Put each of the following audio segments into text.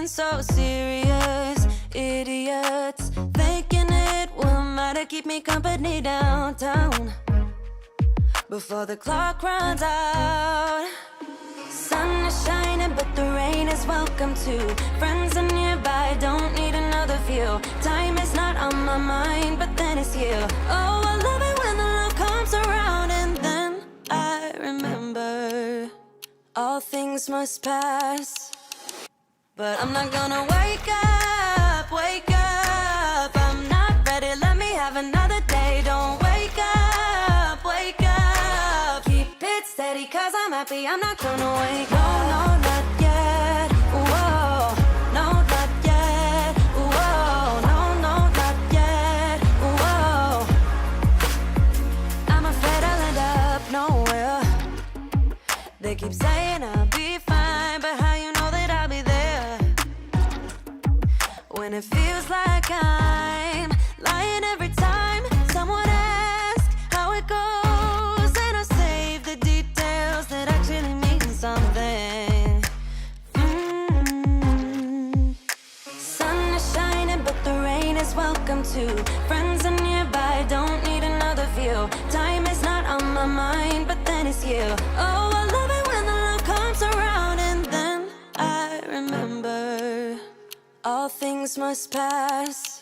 being so serious. Idiots thinking it will matter, keep me company downtown before the clock runs out. Sun is shining, but the rain is welcome too. Friends are nearby, don't need another view. Time is not on my mind, but then it's you. Oh, I love it when the love comes around, and then I remember all things must pass. But I'm not gonna wake up, wake up. I'm not ready, let me have another day. Don't wake up, wake up. Keep it steady, cause I'm happy, I'm not gonna wake up. No, not yet, whoa. No, not yet, whoa. No, not yet, whoa. I'm afraid I'll end up nowhere. They keep saying I'll be fine, but how you know that I'll be there when it feels like I'm lying every time someone asks how it goes, and I save the details that actually mean something. Sun is shining, but the rain is welcome too. Friends are nearby, don't need another view. Time is not on my mind, but then it's you. Oh, I love it when the love comes around, and then I remember all things must pass.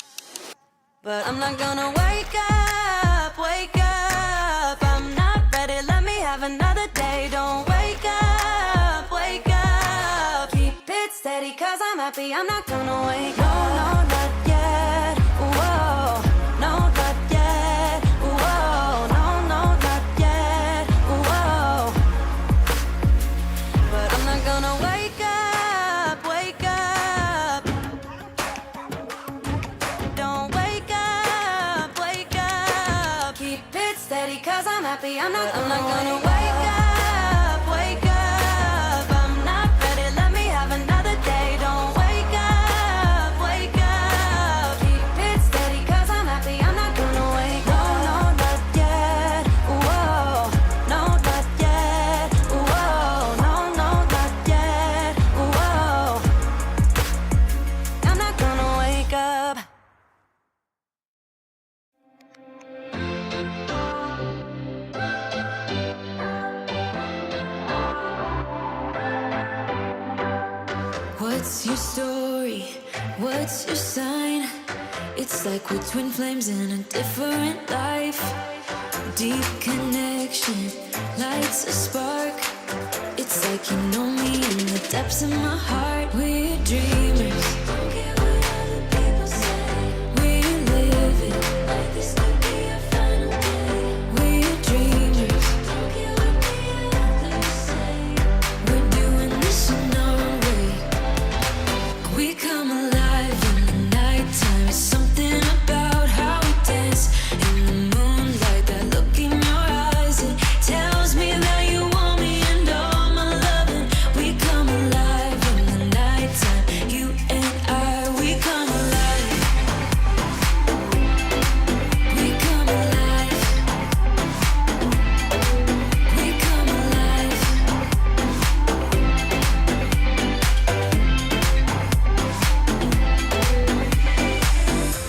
But I'm not gonna wake up, wake up. I'm not ready, let me have another day. Don't wake up, wake up. Keep it steady, cause I'm happy, I'm not gonna wake up. No, not yet, whoa. No, not yet, whoa. No, not yet, whoa. But I'm not gonna wake up, wake up. Don't wake up, wake up. Keep it steady, cause I'm happy, I'm not gonna wake up, wake up. I'm not ready, let me have another day. Don't wake up, wake up. Keep it steady, cause I'm happy, I'm not gonna wake up. No, not yet, whoa. No, not yet, whoa. No, not yet, whoa. I'm not gonna wake up. What's your story? What's your sign? It's like we're twin flames in a different life. Deep connection lights a spark. It's like you know me in the depths of my heart. We're dreamers. Don't care what other people say. We're living like this could be our final day. We're dreamers. Don't care what the others say. We're doing this in our own way. We come alive in the nighttime. It's something about how we dance in the moonlight. That look in your eyes, it tells me that you want me and all my loving. We come alive in the nighttime. You and I, we come alive. We come alive. We come alive.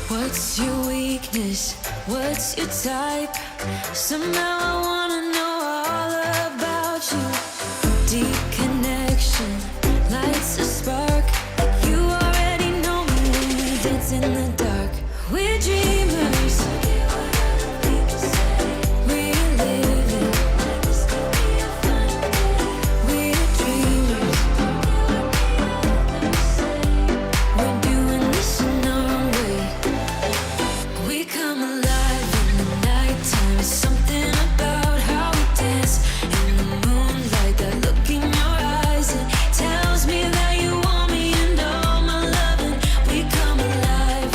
What's your weakness? What's your type? Somehow I wanna know all about you. Deep connection lights a spark. You already know me when we dance in the dark. We're dreamers. We're living. We're dreamers. We're doing this in our own way. We come alive in the nighttime. It's something about how we dance in the moonlight. That look in your eyes, it tells me that you want me and all my loving. We come alive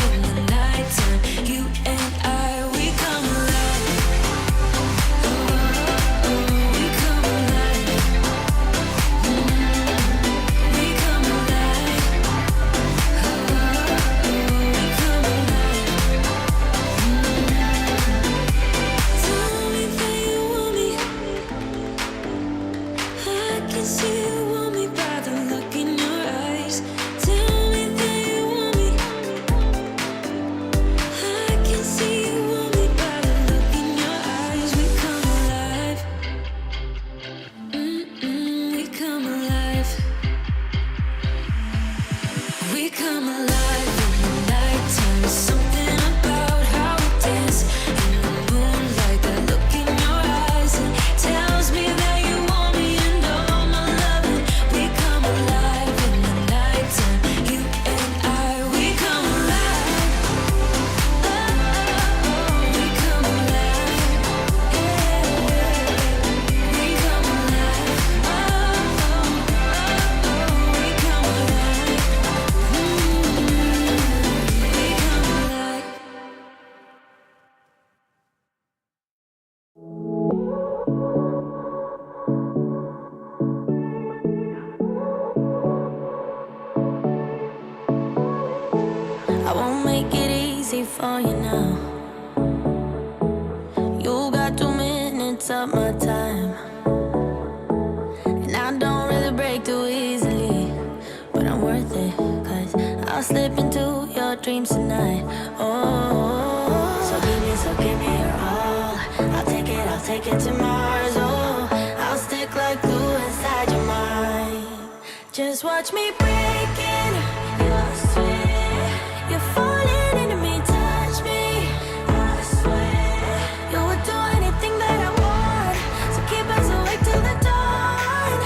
come alive in the nighttime. There's something about how we dance in the moonlight. That look in your eyes, it tells me that you want me and all my loving. We come alive in the nighttime. You and I, we come alive. Oh, oh, oh, we come alive. Yeah, we come alive. Oh, oh, oh, oh, we come alive. We come alive. I won't make it easy for you now. You got 2 minutes of my time, and I don't really break too easily, but I'm worth it, 'cause I'll slip into your dreams tonight. Oh, so give me your all. I'll take it to Mars. Oh, I'll stick like glue inside your mind. Just watch me breaking your sweat. You're falling into me, touch me. I swear you would do anything that I want, so keep us awake till the dawn.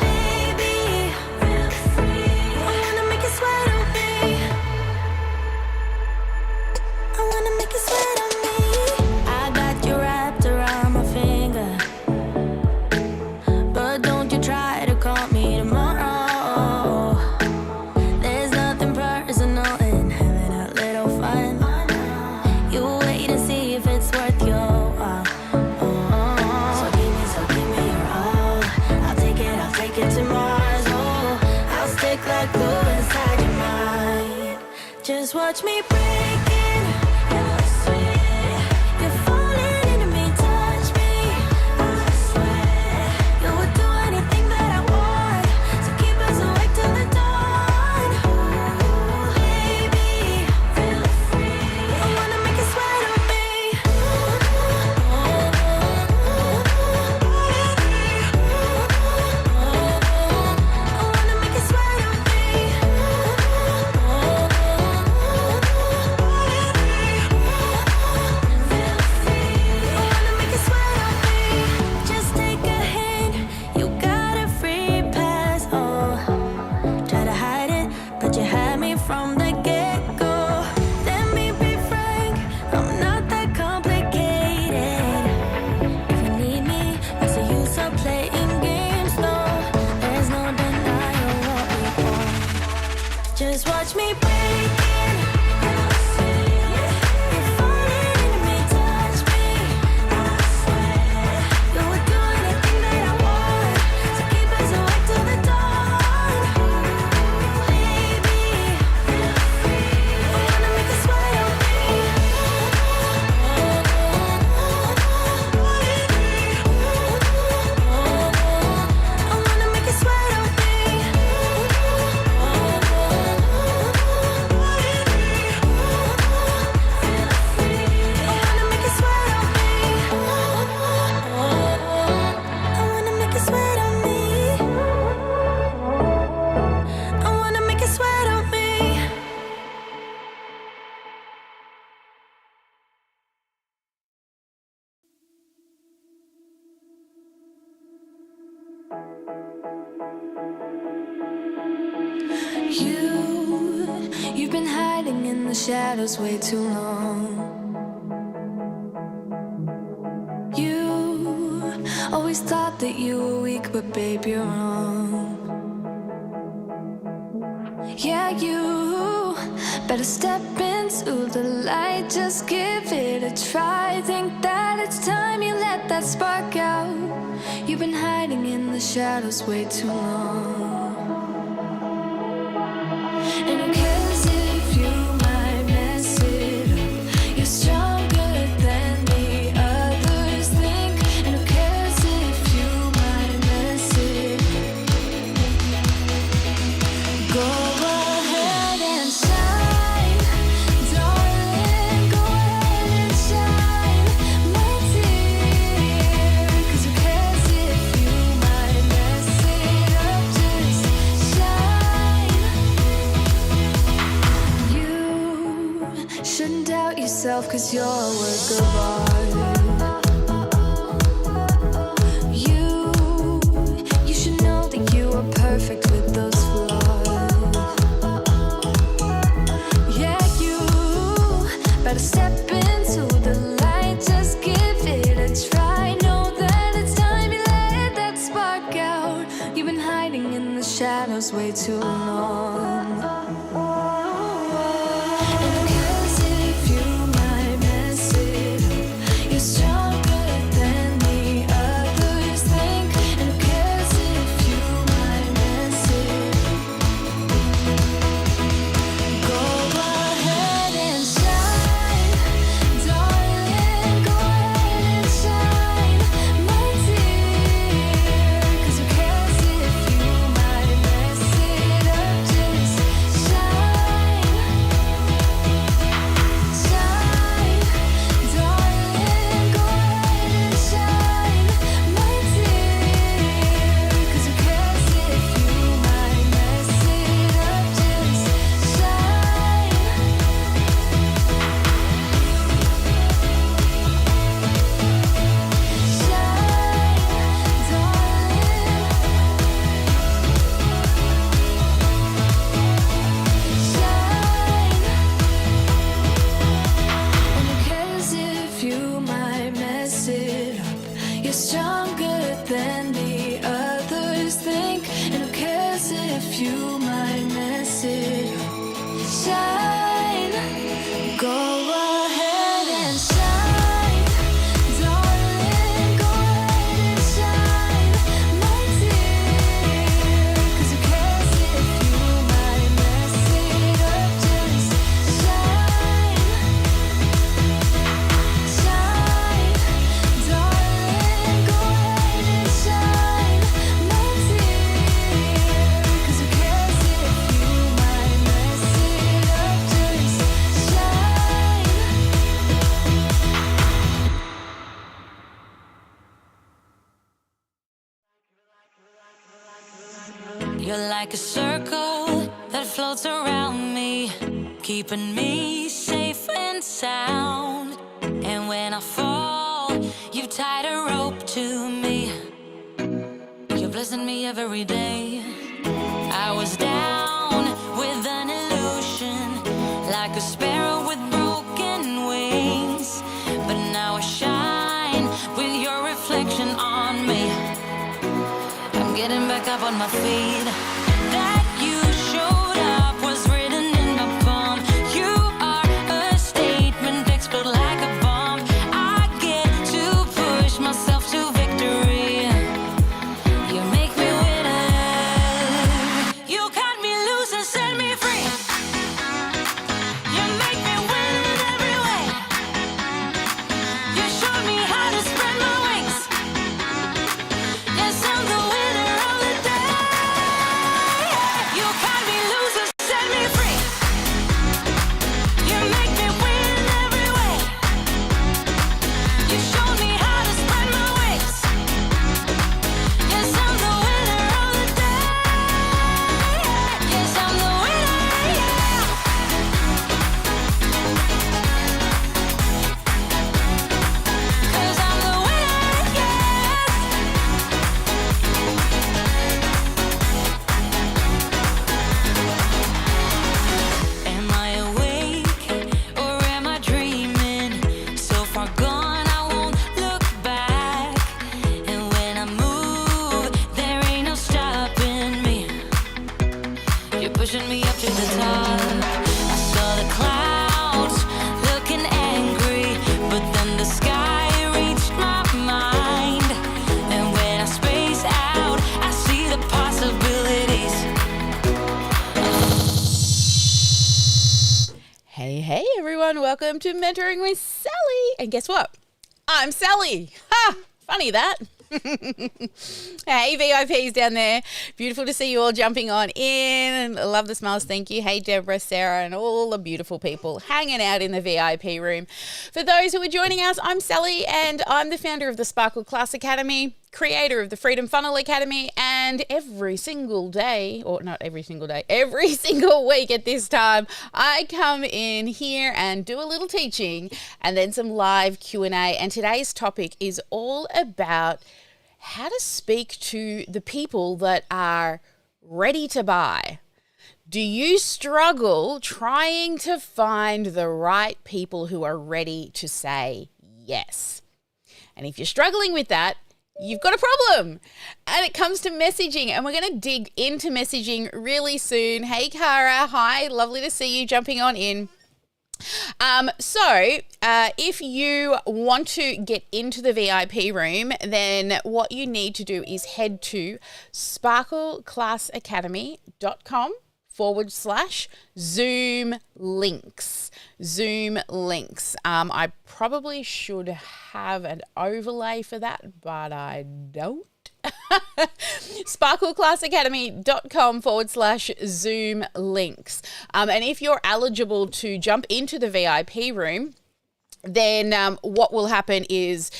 Baby, feel free. I wanna make you sweat on me. I wanna make you sweat on me. I got you wrapped around my finger, but don't you try to call me tomorrow. There's nothing personal in having a little fun. You wait and see if it's worth your while. So give me your all. I'll take it to Mars. Oh, I'll stick like glue inside your mind. Just watch me breaking your sweat. You're falling into me, touch me. I swear you would do anything that I want, so keep us awake till the dawn. Baby, feel free. I wanna make you sweat on me. I wanna make you sweat on me. Feel free. I wanna make you sweat on me. Just take a hint, you got a free pass. Oh, try to hide it, but you had me from the get-go. Let me be frank, I'm not that complicated. If you need me, what's the use of playing games? No, there's no denying what we want. Just watch me breaking your sweat. You're falling into me, touch me. I swear you would do anything that I want, so keep us awake till the dawn. Baby, feel free. I wanna make you sweat on me. I wanna make you sweat on me. You've been hiding in the shadows way too long. You always thought that you were weak, but babe, you're wrong. Yeah, you better step into the light, just give it a try. Think that it's time you let that spark out. You've been hiding in the shadows way too long. And who cares if you might mess it up? You're stronger than the others think. And who cares if you might mess it up? Go ahead and shine, darling. Go ahead and shine, my dear. 'Cause who cares if you might mess it up? Just shine. yourself, 'cause you're a work of art. You should know that you are perfect with those flaws. Yeah, you better step into the light, just give it a try. Know that it's time you let that spark out. You've been hiding in the shadows way too long. You're like a circle that floats around me, keeping me safe and sound. And when I fall, you tied a rope to me. You're blessing me every day. I was down with an illusion, like a sparrow with broken wings. But now I shine with your reflection on me. I'm getting back up on my feet. That you showed up was written in my palm. You are a statement, explode like a bomb. I get to push myself to victory. You make me winner. You cut me loose and set me free. You make me win in every way. You showed me how to spread my wings. Yes, I'm the winner of the day. You cut me loose and set me free. You make me win in every way. You showed me how to spread my wings. Yes, I'm the winner of the day. Yes, I'm the winner, yeah. 'Cause I'm the winner, yes. Am I awake or am I dreaming? So far gone, I won't look back. And when I move, there ain't no stopping me. You're pushing me up to the top. I saw the clouds looking angry, but then the sky reached my mind. And when I space out, I see the possibilities. Hey everyone, welcome to Mentoring with Sally. And guess what? I'm Sally. Ha! Funny that. Hey VIPs down there. Beautiful to see you all jumping on in. I love the smiles. Thank you. Hey Deborah, Sarah, and all the beautiful people hanging out in the VIP room. For those who are joining us, I'm Sally and I'm the founder of the Sparkle Class Academy. creator of the Freedom Funnel Academy, and every single day, or not every single day, every single week at this time, I come in here and do a little teaching and then some live Q&A. And today's topic is all about how to speak to the people that are ready to buy. Do you struggle trying to find the right people who are ready to say yes? And if you're struggling with that, you've got a problem. And it comes to messaging, and we're going to dig into messaging really soon. Hey, Cara. Hi. Lovely to see you jumping on in. If you want to get into the VIP room, then what you need to do is head to sparkleclassacademy.com/Zoom links. Zoom links. I probably should have an overlay for that, but I don't. sparkleclassacademy.com/Zoom links. And if you're eligible to jump into the VIP room, then what will happen is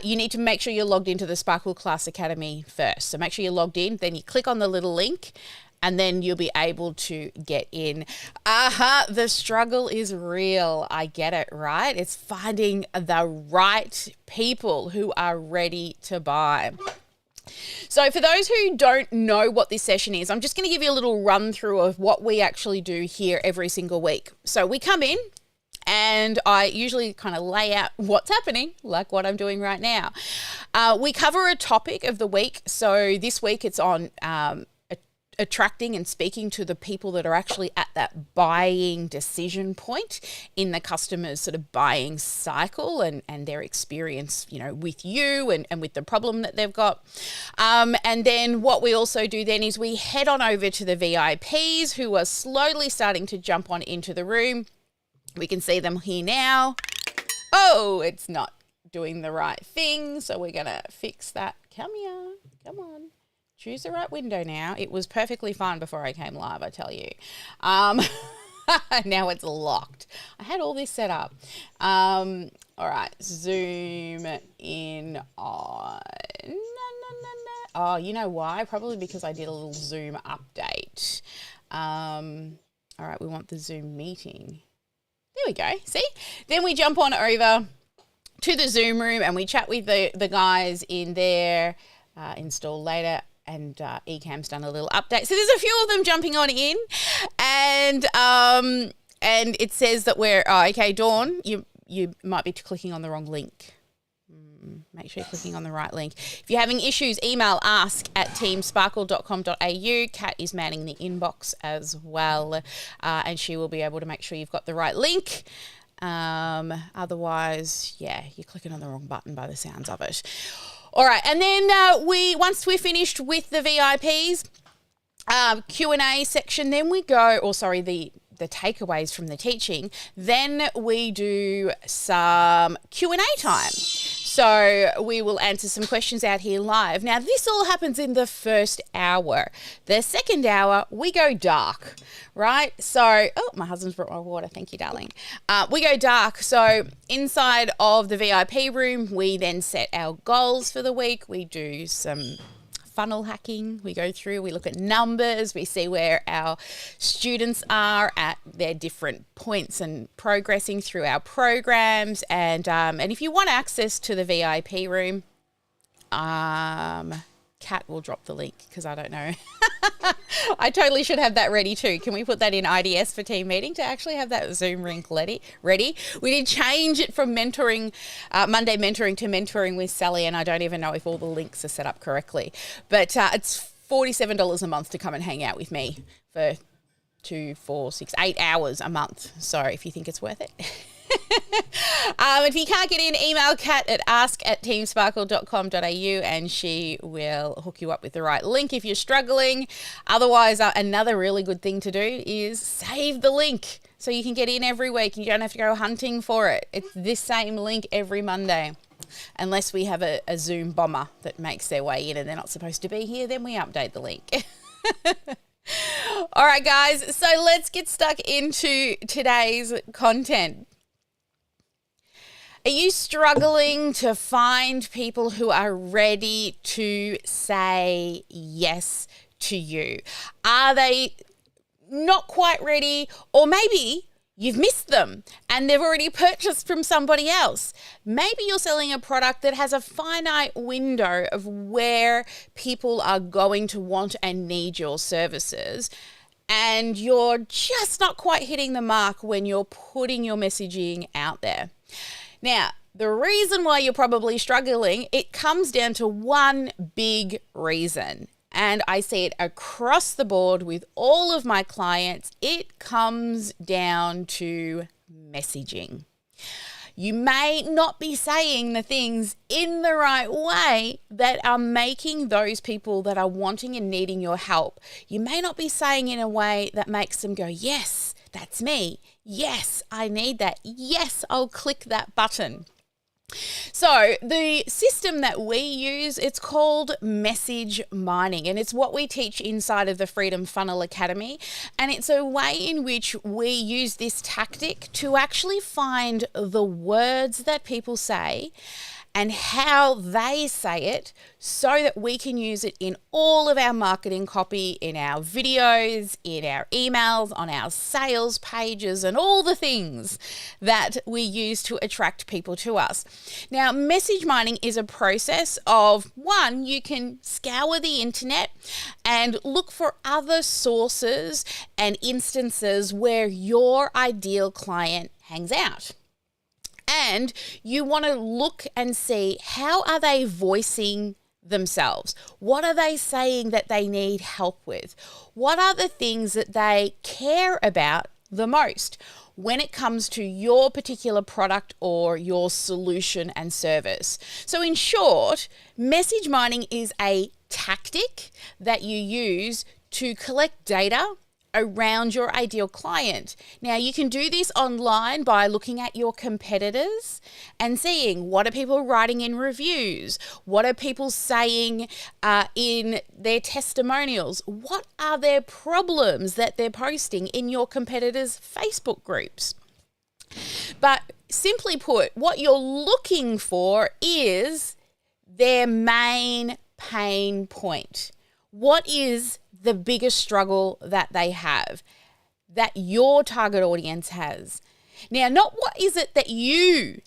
you need to make sure you're logged into the Sparkle Class Academy first. So make sure you're logged in, then you click on the little link, and then you'll be able to get in. The struggle is real. I get it, right? It's finding the right people who are ready to buy. So for those who don't know what this session is, I'm just going to give you a little run through of what we actually do here every single week. So we come in and I usually kind of lay out what's happening, like what I'm doing right now. We cover a topic of the week. So this week it's on attracting and speaking to the people that are actually at that buying decision point in the customer's sort of buying cycle and their experience, with you and with the problem that they've got. And then what we also do then is we head on over to the VIPs who are slowly starting to jump on into the room. We can see them here now. Oh, it's not doing the right thing. So we're going to fix that. Come here. Come on. Choose the right window now. It was perfectly fine before I came live, I tell you. Now it's locked. I had all this set up. All right, zoom in on. Oh, you know why? Probably because I did a little Zoom update. All right, we want the Zoom meeting. There we go. See? Then we jump on over to the Zoom room and we chat with the guys in there. Install later. And Ecamm's done a little update. So there's a few of them jumping on in, and it says that we're okay. Dawn, you might be clicking on the wrong link. Make sure you're clicking on the right link. If you're having issues, email ask@teamsparkle.com.au. Kat is manning the inbox as well, and she will be able to make sure you've got the right link. Otherwise, you're clicking on the wrong button by the sounds of it. All right, and then once we're finished with the VIPs Q&A section, then we go, the takeaways from the teaching, then we do some Q&A time. So we will answer some questions out here live. Now, this all happens in the first hour. The second hour, we go dark, right? So, my husband's brought my water. Thank you, darling. We go dark. So inside of the VIP room, we then set our goals for the week. We do some funnel hacking. We go through, we look at numbers, we see where our students are at their different points and progressing through our programs. And if you want access to the VIP room, Kat will drop the link because I don't know. I totally should have that ready too. Can we put that in IDS for team meeting to actually have that Zoom link ready? We did change it from mentoring, Monday mentoring to mentoring with Sally, and I don't even know if all the links are set up correctly. But it's $47 a month to come and hang out with me for 2, 4, 6, 8 hours a month. So if you think it's worth it. If you can't get in, email Kat at ask@teamsparkle.com.au and she will hook you up with the right link if you're struggling. Otherwise, another really good thing to do is save the link so you can get in every week. You don't have to go hunting for it. It's this same link every Monday. Unless we have a Zoom bomber that makes their way in and they're not supposed to be here, then we update the link. All right, guys, so let's get stuck into today's content. Are you struggling to find people who are ready to say yes to you? Are they not quite ready, or maybe you've missed them and they've already purchased from somebody else? Maybe you're selling a product that has a finite window of where people are going to want and need your services, and you're just not quite hitting the mark when you're putting your messaging out there. Now, the reason why you're probably struggling, it comes down to one big reason. And I see it across the board with all of my clients. It comes down to messaging. You may not be saying the things in the right way that are making those people that are wanting and needing your help. You may not be saying in a way that makes them go, yes, that's me. Yes, I need that. Yes, I'll click that button. So the system that we use, it's called message mining, and it's what we teach inside of the Freedom Funnel Academy. And it's a way in which we use this tactic to actually find the words that people say and how they say it, so that we can use it in all of our marketing copy, in our videos, in our emails, on our sales pages, and all the things that we use to attract people to us. Now, message mining is a process of, one, you can scour the internet and look for other sources and instances where your ideal client hangs out. And you want to look and see, how are they voicing themselves? What are they saying that they need help with? What are the things that they care about the most when it comes to your particular product or your solution and service? So in short, message mining is a tactic that you use to collect data around your ideal client. Now, you can do this online by looking at your competitors and seeing, what are people writing in reviews? What are people saying in their testimonials? What are their problems that they're posting in your competitors' Facebook groups? But simply put, what you're looking for is their main pain point. What is the biggest struggle that they have, that your target audience has? Now, not what is it that you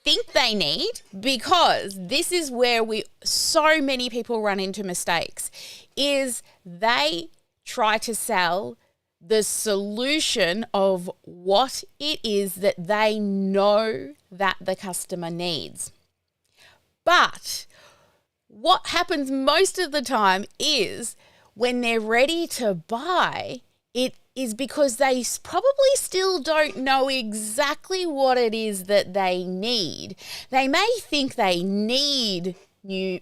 think they need, because this is where so many people run into mistakes, is they try to sell the solution of what it is that they know that the customer needs. But what happens most of the time is, when they're ready to buy, it is because they probably still don't know exactly what it is that they need. They may think they need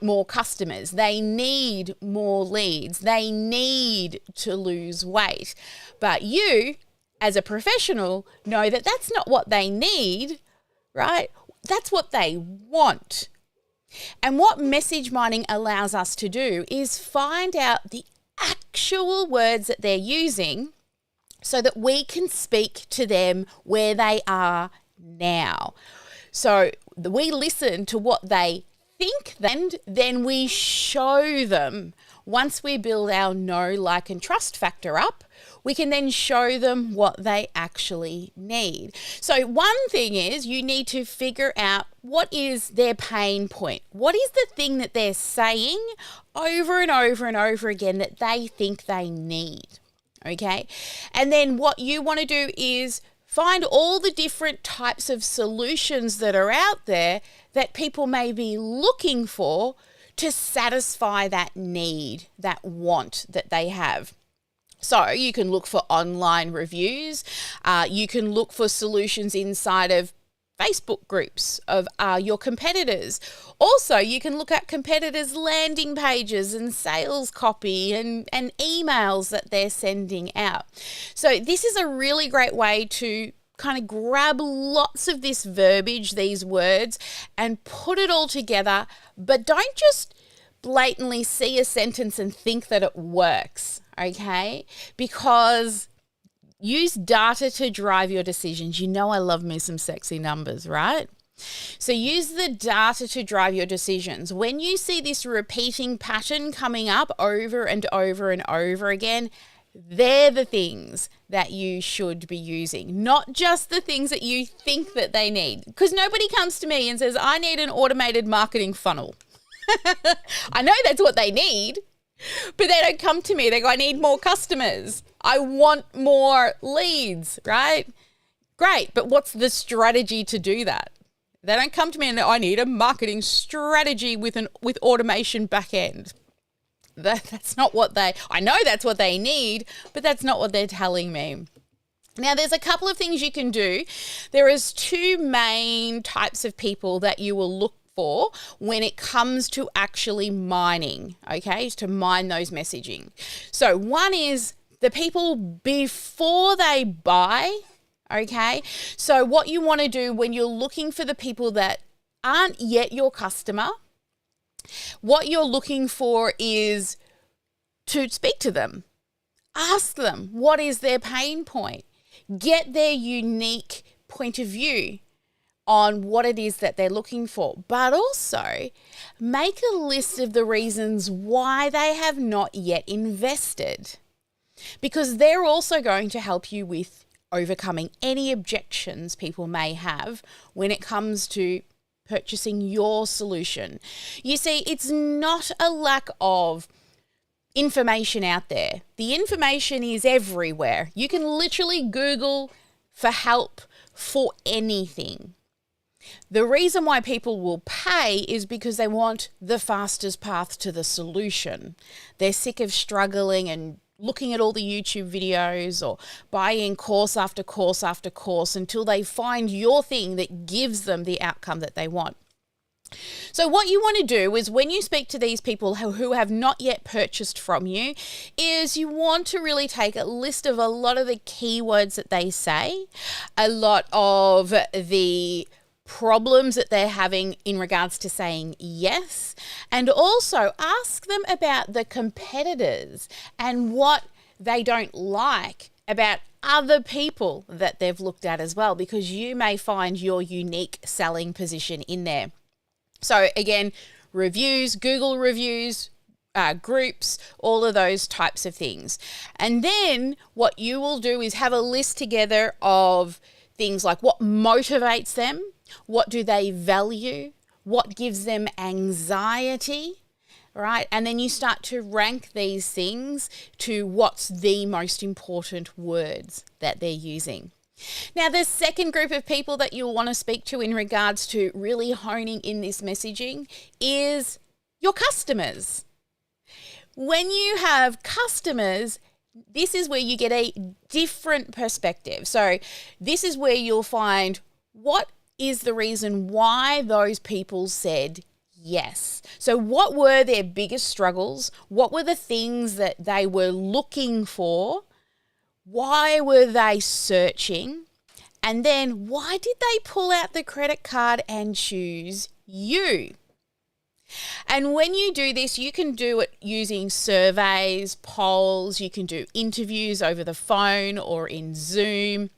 more customers, they need more leads, they need to lose weight. But you, as a professional, know that that's not what they need, right? That's what they want. And what message mining allows us to do is find out the actual words that they're using, so that we can speak to them where they are now. So we listen to what they think, then we show them. Once we build our know, like, and trust factor up, we can then show them what they actually need. So one thing is, you need to figure out, what is their pain point? What is the thing that they're saying over and over and over again that they think they need? Okay. And then what you want to do is find all the different types of solutions that are out there that people may be looking for to satisfy that need, that want that they have. So you can look for online reviews. You can look for solutions inside of Facebook groups of your competitors. Also, you can look at competitors' landing pages and sales copy and emails that they're sending out. So this is a really great way to kind of grab lots of this verbiage, these words, and put it all together. But don't just blatantly see a sentence and think that it works, okay? Because use data to drive your decisions. You know I love me some sexy numbers, right? So use the data to drive your decisions. When you see this repeating pattern coming up over and over and over again, they're the things that you should be using, not just the things that you think that they need. Because nobody comes to me and says, I need an automated marketing funnel. I know that's what they need, but they don't come to me. They go, I need more customers. I want more leads, right? Great, but what's the strategy to do that? They don't come to me and I need a marketing strategy with automation back end. That's not what I know that's what they need, but that's not what they're telling me. Now, there's a couple of things you can do. There is two main types of people that you will look for when it comes to actually mining, okay, to mine those messaging. So one is the people before they buy, okay? So what you want to do when you're looking for the people that aren't yet your customer, what you're looking for is to speak to them. Ask them what is their pain point. Get their unique point of view on what it is that they're looking for. But also make a list of the reasons why they have not yet invested, because they're also going to help you with overcoming any objections people may have when it comes to purchasing your solution. You see, it's not a lack of information out there. The information is everywhere. You can literally Google for help for anything. The reason why people will pay is because they want the fastest path to the solution. They're sick of struggling and looking at all the YouTube videos or buying course after course after course until they find your thing that gives them the outcome that they want. So what you want to do is when you speak to these people who have not yet purchased from you, is you want to really take a list of a lot of the keywords that they say, a lot of the problems that they're having in regards to saying yes, and also ask them about the competitors and what they don't like about other people that they've looked at as well, because you may find your unique selling position in there. So again, reviews, Google reviews, groups, all of those types of things. And then what you will do is have a list together of things like what motivates them, what do they value, what gives them anxiety, right? And then you start to rank these things to what's the most important words that they're using. Now, the second group of people that you'll want to speak to in regards to really honing in this messaging is your customers. When you have customers, this is where you get a different perspective. So this is where you'll find what is the reason why those people said yes. So what were their biggest struggles? What were the things that they were looking for? Why were they searching? And then why did they pull out the credit card and choose you? And when you do this, you can do it using surveys, polls, you can do interviews over the phone or in Zoom.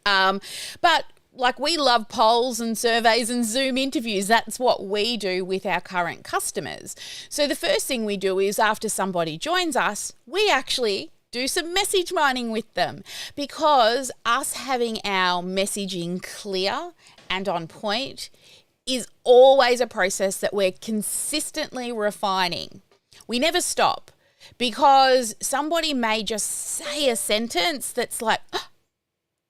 But like we love polls and surveys and Zoom interviews. That's what we do with our current customers. So the first thing we do is after somebody joins us, we actually do some message mining with them, because us having our messaging clear and on point is always a process that we're consistently refining. We never stop, because somebody may just say a sentence that's like,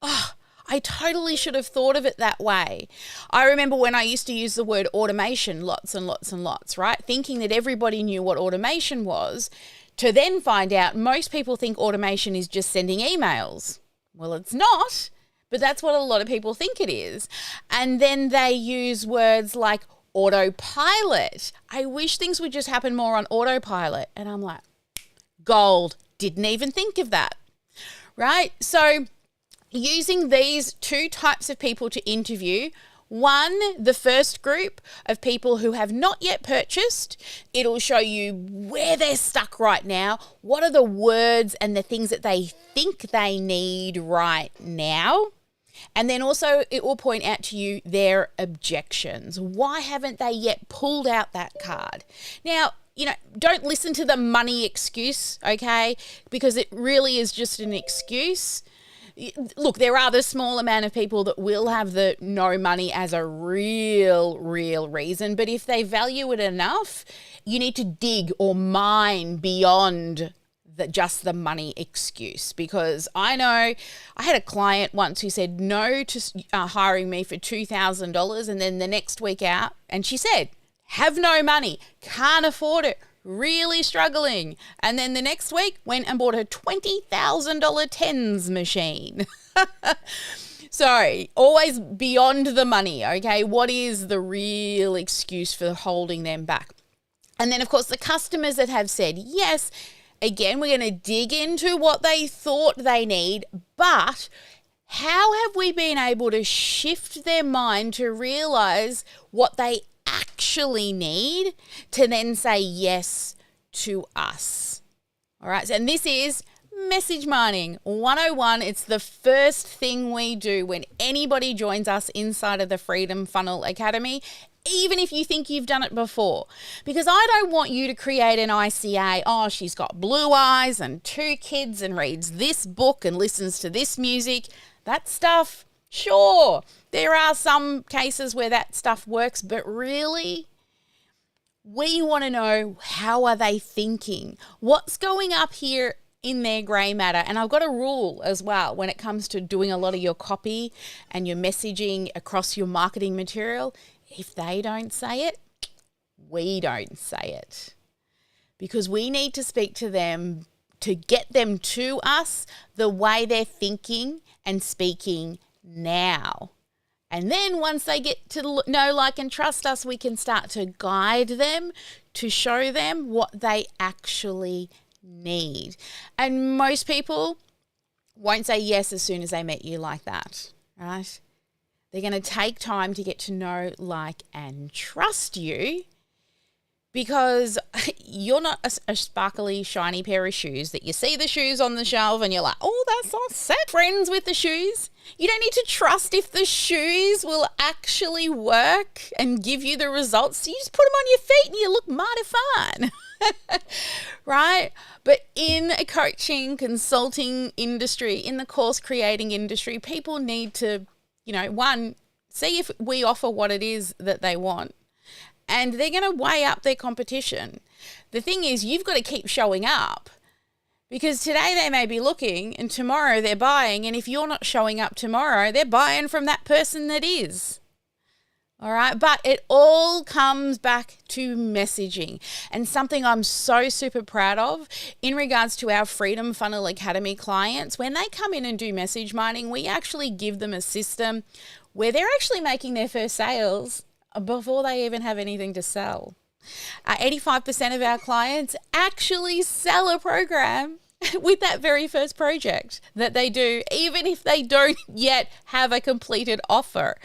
oh, I totally should have thought of it that way. I remember when I used to use the word automation lots and lots and lots, right? Thinking that everybody knew what automation was, to then find out most people think automation is just sending emails. Well, it's not, but that's what a lot of people think it is. And then they use words like autopilot. I wish things would just happen more on autopilot. And I'm like, gold, didn't even think of that, right? So using these two types of people to interview, one, the first group of people who have not yet purchased, it'll show you where they're stuck right now. What are the words and the things that they think they need right now? And then also it will point out to you their objections. Why haven't they yet pulled out that card? Now, don't listen to the money excuse, okay? Because it really is just an excuse. Look, there are the small amount of people that will have the no money as a real reason. But if they value it enough, you need to dig or mine beyond just the money excuse. Because I know I had a client once who said no to hiring me for $2,000, and then the next week out, and she said, have no money, can't afford it, really struggling. And then the next week went and bought a $20,000 tens machine. So always beyond the money, okay? What is the real excuse for holding them back? And then, of course, the customers that have said yes, again, we're going to dig into what they thought they need, but how have we been able to shift their mind to realize what they actually need to then say yes to us? All right. And this is message mining 101. It's the first thing we do when anybody joins us inside of the Freedom Funnel Academy, even if you think you've done it before. Because I don't want you to create an ICA. Oh, she's got blue eyes and 2 kids and reads this book and listens to this music. That stuff, sure, there are some cases where that stuff works, but really, we want to know, how are they thinking? What's going up here in their grey matter? And I've got a rule as well when it comes to doing a lot of your copy and your messaging across your marketing material. If they don't say it, we don't say it. Because we need to speak to them to get them to us the way they're thinking and speaking now. And then once they get to know, like, and trust us, we can start to guide them to show them what they actually need. And most people won't say yes as soon as they met you like that, right? They're going to take time to get to know, like, and trust you, because you're not a sparkly, shiny pair of shoes that you see the shoes on the shelf and you're like, oh, that's all set. Friends with the shoes. You don't need to trust if the shoes will actually work and give you the results. So you just put them on your feet and you look mighty fine. Right? But in a coaching, consulting industry, in the course creating industry, people need to, one, see if we offer what it is that they want. And they're going to weigh up their competition. The thing is, you've got to keep showing up, because today they may be looking and tomorrow they're buying. And if you're not showing up tomorrow, they're buying from that person that is. All right. But it all comes back to messaging, and something I'm so super proud of in regards to our Freedom Funnel Academy clients. When they come in and do message mining, we actually give them a system where they're actually making their first sales before they even have anything to sell. 85% of our clients actually sell a program with that very first project that they do, even if they don't yet have a completed offer,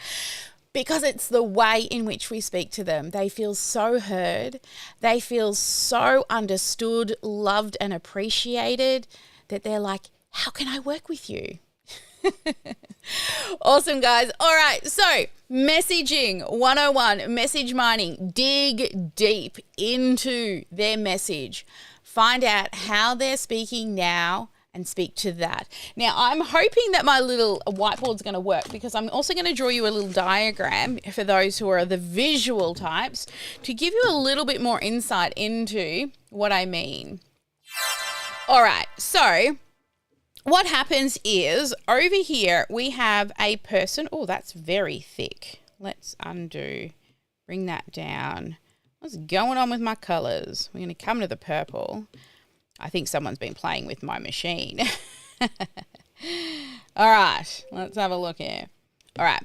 because it's the way in which we speak to them. They feel so heard. They feel so understood, loved, and appreciated that they're like, how can I work with you? Awesome, guys. All right. So messaging 101, message mining, dig deep into their message. Find out how they're speaking now and speak to that. Now, I'm hoping that my little whiteboard's going to work, because I'm also going to draw you a little diagram for those who are the visual types to give you a little bit more insight into what I mean. All right. So what happens is, over here we have a person. Oh, that's very thick. Let's undo, bring that down. What's going on with my colors? We're going to come to the purple. I think someone's been playing with my machine. All right, let's have a look here. All right.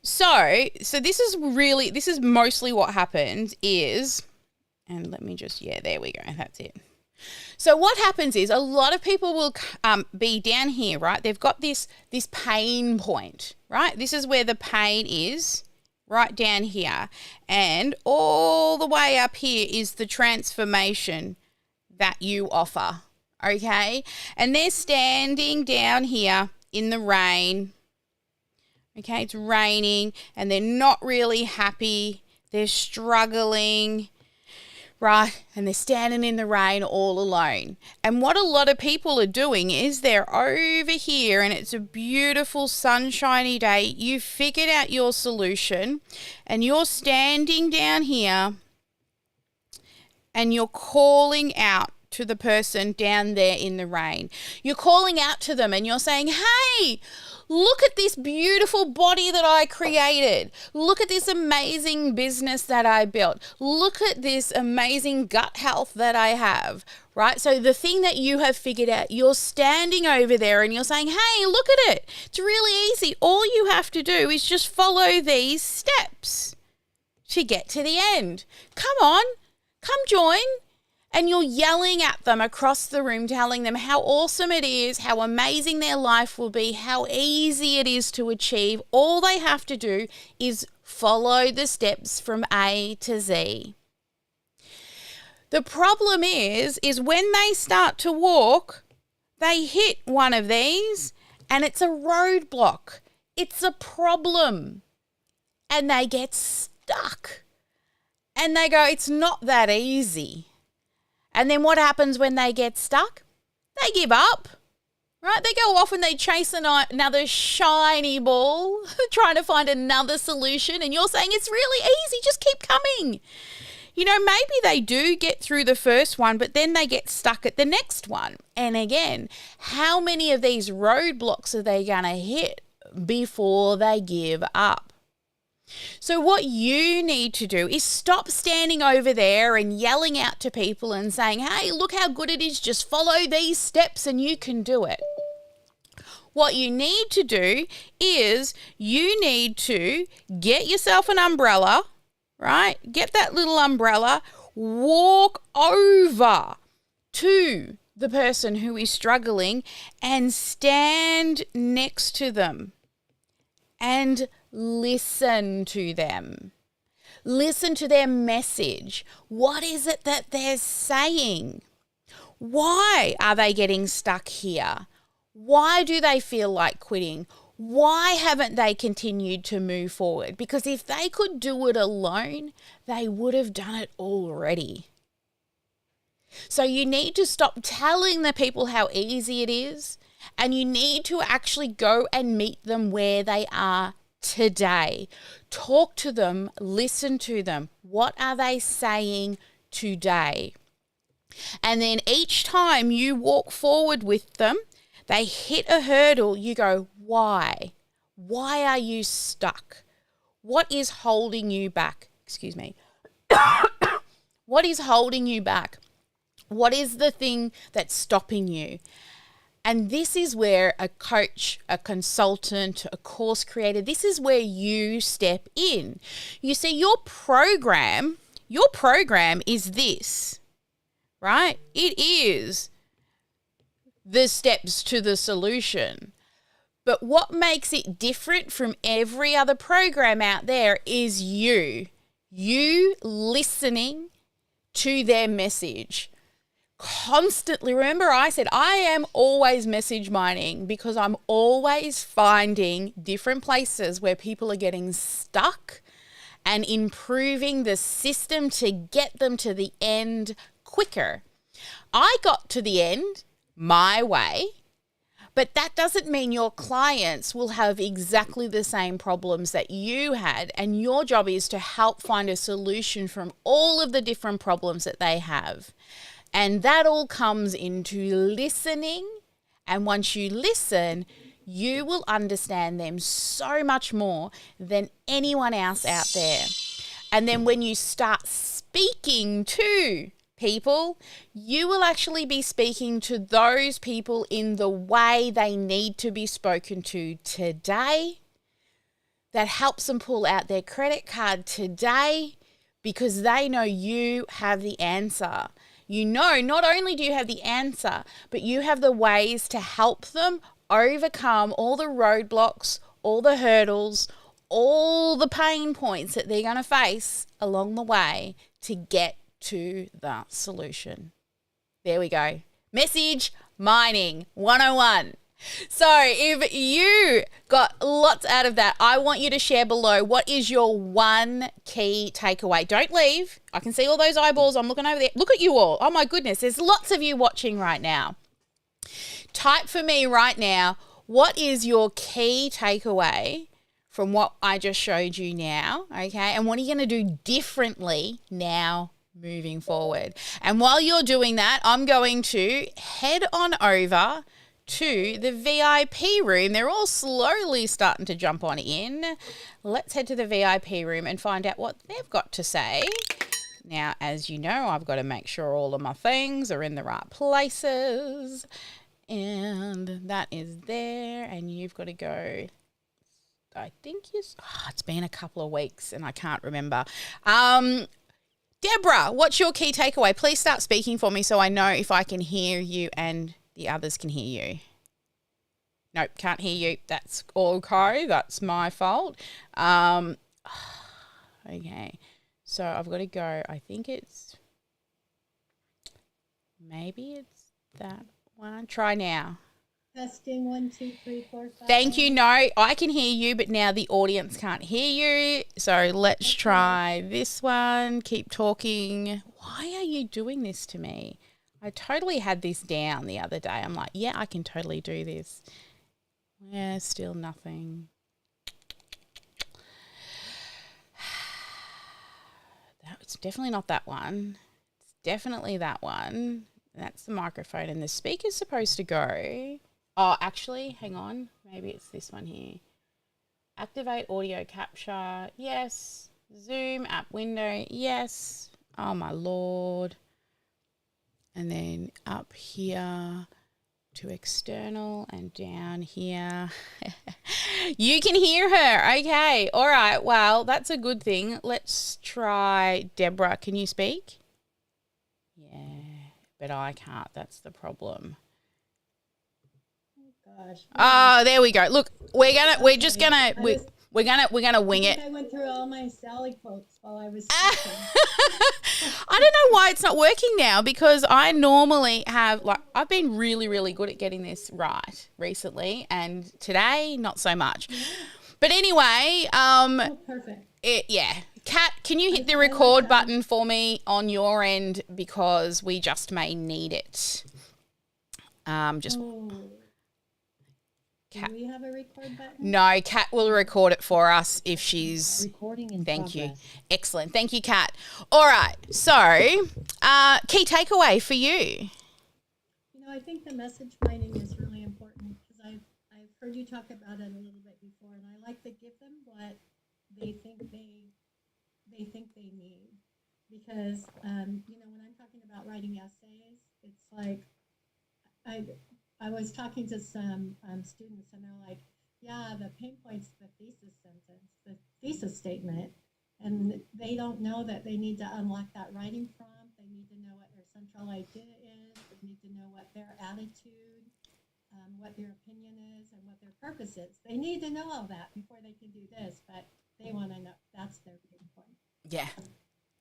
So this is mostly what happens is, and let me just, there we go. That's it. So what happens is, a lot of people will be down here, right? They've got this pain point, right? This is where the pain is, right down here. And all the way up here is the transformation that you offer, okay? And they're standing down here in the rain. Okay, it's raining and they're not really happy. They're struggling, right? And they're standing in the rain all alone. And what a lot of people are doing is they're over here and it's a beautiful sunshiny day. You figured out your solution and you're standing down here and you're calling out to the person down there in the rain. You're calling out to them and you're saying, hey, look at this beautiful body that I created. Look at this amazing business that I built. Look at this amazing gut health that I have, right? So the thing that you have figured out, you're standing over there and you're saying, hey, look at it. It's really easy. All you have to do is just follow these steps to get to the end. Come on, come join. And you're yelling at them across the room, telling them how awesome it is, how amazing their life will be, how easy it is to achieve. All they have to do is follow the steps from A to Z. The problem is when they start to walk, they hit one of these and it's a roadblock. It's a problem. And they get stuck. And they go, it's not that easy. And then what happens when they get stuck? They give up, right? They go off and they chase another shiny ball, trying to find another solution. And you're saying, it's really easy, just keep coming. You know, maybe they do get through the first one, but then they get stuck at the next one. And again, how many of these roadblocks are they going to hit before they give up? So what you need to do is stop standing over there and yelling out to people and saying, hey, look how good it is. Just follow these steps and you can do it. What you need to do is you need to get yourself an umbrella, right? Get that little umbrella, walk over to the person who is struggling and stand next to them and listen to them. Listen to their message. What is it that they're saying? Why are they getting stuck here? Why do they feel like quitting? Why haven't they continued to move forward? Because if they could do it alone, they would have done it already. So you need to stop telling the people how easy it is, and you need to actually go and meet them where they are today. Talk to them, listen to them. What are they saying today? And then each time you walk forward with them, they hit a hurdle, you go, why? Why are you stuck? What is holding you back? Excuse me. What is holding you back? What is the thing that's stopping you? And this is where a coach, a consultant, a course creator, this is where you step in. You see, your program is this, right? It is the steps to the solution. But what makes it different from every other program out there is you listening to their message. Constantly. Remember, I said I am always message mining because I'm always finding different places where people are getting stuck and improving the system to get them to the end quicker. I got to the end my way, but that doesn't mean your clients will have exactly the same problems that you had, and your job is to help find a solution from all of the different problems that they have. And that all comes into listening. And once you listen, you will understand them so much more than anyone else out there. And then when you start speaking to people, you will actually be speaking to those people in the way they need to be spoken to today. That helps them pull out their credit card today because they know you have the answer. You know, not only do you have the answer, but you have the ways to help them overcome all the roadblocks, all the hurdles, all the pain points that they're going to face along the way to get to the solution. There we go. Message mining 101. So if you got lots out of that, I want you to share below what is your one key takeaway. Don't leave. I can see all those eyeballs. I'm looking over there. Look at you all. Oh my goodness, there's lots of you watching right now. Type for me right now, what is your key takeaway from what I just showed you now, okay? And what are you going to do differently now moving forward? And while you're doing that, I'm going to head on over to the VIP room. They're all slowly starting to jump on in. Let's head to the VIP room and find out what they've got to say. Now, as you know, I've got to make sure all of my things are in the right places. And that is there. And you've got to go, I think it's been a couple of weeks and I can't remember. Deborah, what's your key takeaway? Please start speaking for me so I know if I can hear you and the others can hear you. Nope, can't hear you. That's okay. That's my fault. Okay. So I've got to go. I think maybe it's that one. Try now. Testing 1, 2, 3, 4, 5. Thank you. No, I can hear you, but now the audience can't hear you. So let's try this one. Keep talking. Why are you doing this to me? I totally had this down the other day. I'm like, yeah, I can totally do this. Yeah, still nothing. It's definitely not that one. It's definitely that one. That's the microphone, and the speaker's supposed to go. Oh, actually, hang on. Maybe it's this one here. Activate audio capture. Yes. Zoom app window. Yes. Oh, my Lord. And then up here to external and down here. You can hear her. Okay. All right. Well, that's a good thing. Let's try Deborah. Can you speak? Yeah, but I can't. That's the problem. Oh gosh. Oh, there we go. Look, we're gonna wing it. I went through all my Sally quotes while I was speaking. I don't know why it's not working now, because I normally have, I've been really, really good at getting this right recently, and today not so much. Yeah. But anyway, Perfect. Kat, can you hit the record button for me on your end, because we just may need it. Do we have a record button? No, Kat will record it for us if she's... Recording in Thank progress. you. Excellent. Thank you, Kat. All right. So, key takeaway for you. You know, I think the message mining is really important, because I've heard you talk about it a little bit before, and I like to give them what they think they need. Because, you know, when I'm talking about writing essays, it's like I was talking to some students, and they're like, yeah, the pain point's the thesis sentence, the thesis statement, and they don't know that they need to unlock that writing prompt. They need to know what their central idea is. They need to know what their attitude, what their opinion is, and what their purpose is. They need to know all that before they can do this, but they want to know. That's their pain point. Yeah.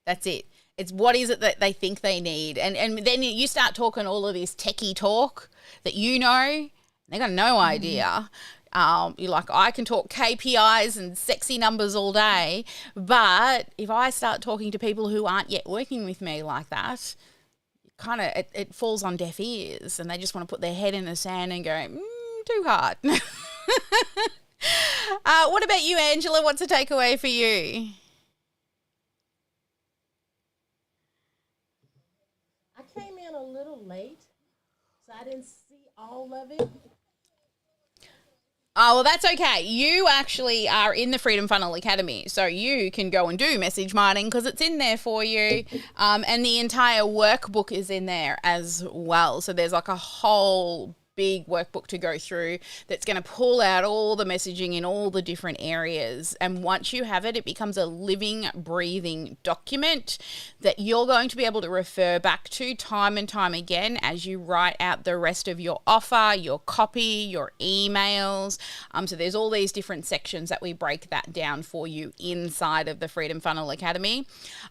That's it. It's what is it that they think they need. And then you start talking all of this techie talk that you know, they got no idea. You're like, I can talk KPIs and sexy numbers all day, but if I start talking to people who aren't yet working with me like that, it falls on deaf ears, and they just want to put their head in the sand and go, too hard. What about you, Angela? What's a takeaway for you? I came in a little late, so I didn't see all of it. Oh, well, that's okay. You actually are in the Freedom Funnel Academy, so you can go and do message mining because it's in there for you, and the entire workbook is in there as well. So there's like a whole big workbook to go through that's going to pull out all the messaging in all the different areas. And once you have it, it becomes a living, breathing document that you're going to be able to refer back to time and time again as you write out the rest of your offer, your copy, your emails. So there's all these different sections that we break that down for you inside of the Freedom Funnel Academy.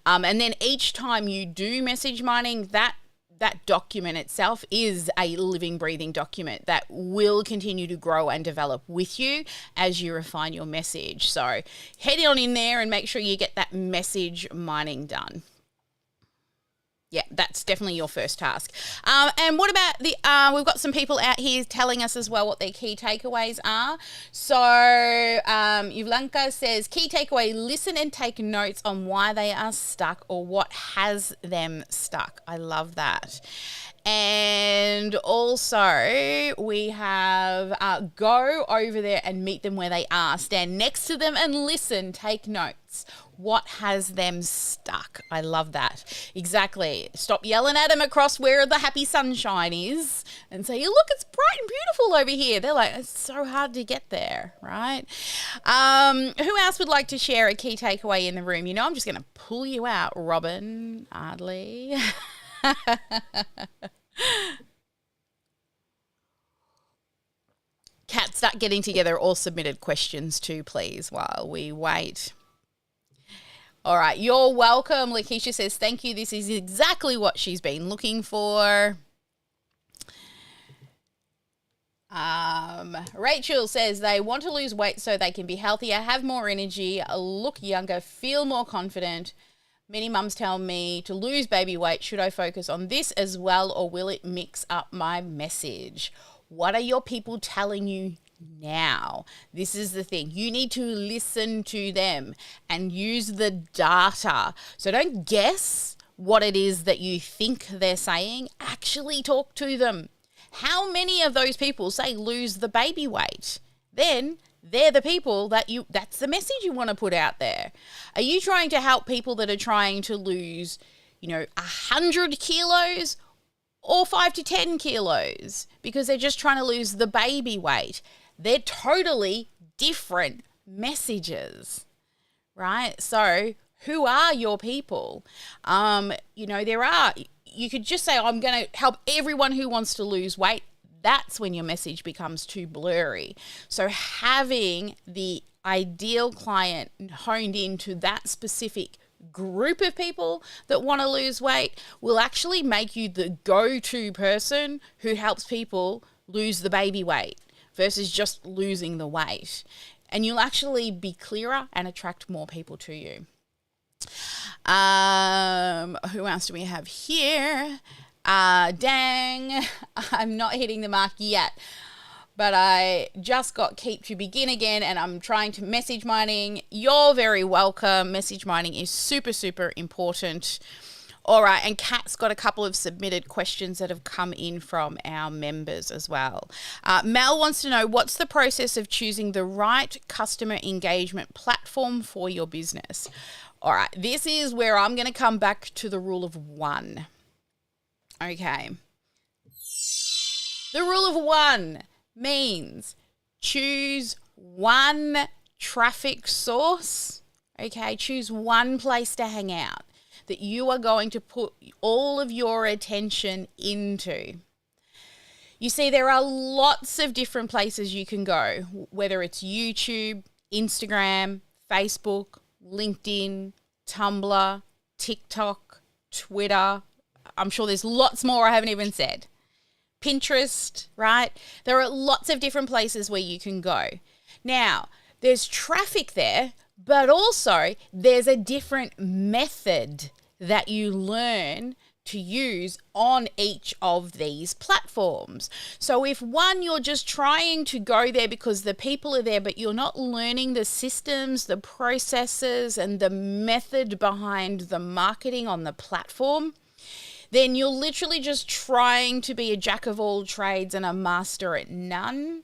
And then each time you do message mining, that that document itself is a living, breathing document that will continue to grow and develop with you as you refine your message. So head on in there and make sure you get that message mining done. Yeah, that's definitely your first task. And what about we've got some people out here telling us as well what their key takeaways are. So Yvlanka says, key takeaway, listen and take notes on why they are stuck or what has them stuck. I love that. And also we have go over there and meet them where they are. Stand next to them and listen, take notes. What has them stuck? I love that. Exactly. Stop yelling at them across where the happy sunshine is and say, look, it's bright and beautiful over here. They're like, it's so hard to get there, right? Who else would like to share a key takeaway in the room? You know, I'm just going to pull you out, Robin, Ardley. Kat, start getting together all submitted questions too, please, while we wait. All right, you're welcome. Lakeisha says, thank you. This is exactly what she's been looking for. Rachel says they want to lose weight so they can be healthier, have more energy, look younger, feel more confident. Many mums tell me to lose baby weight. Should I focus on this as well, or will it mix up my message? What are your people telling you now? This is the thing. You need to listen to them and use the data. So don't guess what it is that you think they're saying. Actually talk to them. How many of those people say lose the baby weight? Then they're the people that's the message you want to put out there. Are you trying to help people that are trying to lose, 100 kilos or 5 to 10 kilos because they're just trying to lose the baby weight? They're totally different messages, right? So who are your people? You could just say, I'm going to help everyone who wants to lose weight. That's when your message becomes too blurry. So having the ideal client honed into that specific group of people that want to lose weight will actually make you the go-to person who helps people lose the baby weight versus just losing the weight. And you'll actually be clearer and attract more people to you. Who else do we have here? Dang, I'm not hitting the mark yet, but I just got keep to begin again and I'm trying to message mining. You're very welcome. Message mining is super, super important. All right, and Kat's got a couple of submitted questions that have come in from our members as well. Mel wants to know, what's the process of choosing the right customer engagement platform for your business? All right, this is where I'm going to come back to the rule of one. Okay. The rule of one means choose one traffic source, okay? Choose one place to hang out that you are going to put all of your attention into. You see, there are lots of different places you can go, whether it's YouTube, Instagram, Facebook, LinkedIn, Tumblr, TikTok, Twitter. I'm sure there's lots more I haven't even said. Pinterest, right? There are lots of different places where you can go. Now, there's traffic there, but also there's a different method that you learn to use on each of these platforms. So if one, you're just trying to go there because the people are there, but you're not learning the systems, the processes, and the method behind the marketing on the platform, then you're literally just trying to be a jack of all trades and a master at none,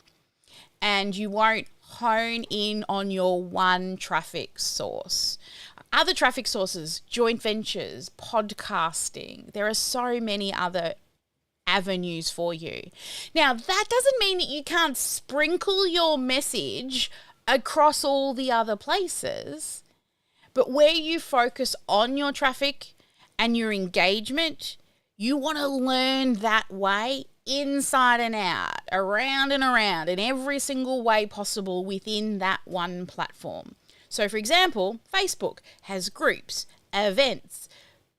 and you won't hone in on your one traffic source. Other traffic sources, joint ventures, podcasting, there are so many other avenues for you. Now, that doesn't mean that you can't sprinkle your message across all the other places, but where you focus on your traffic and your engagement, you want to learn that way inside and out, around and around, in every single way possible within that one platform. So, for example, Facebook has groups, events,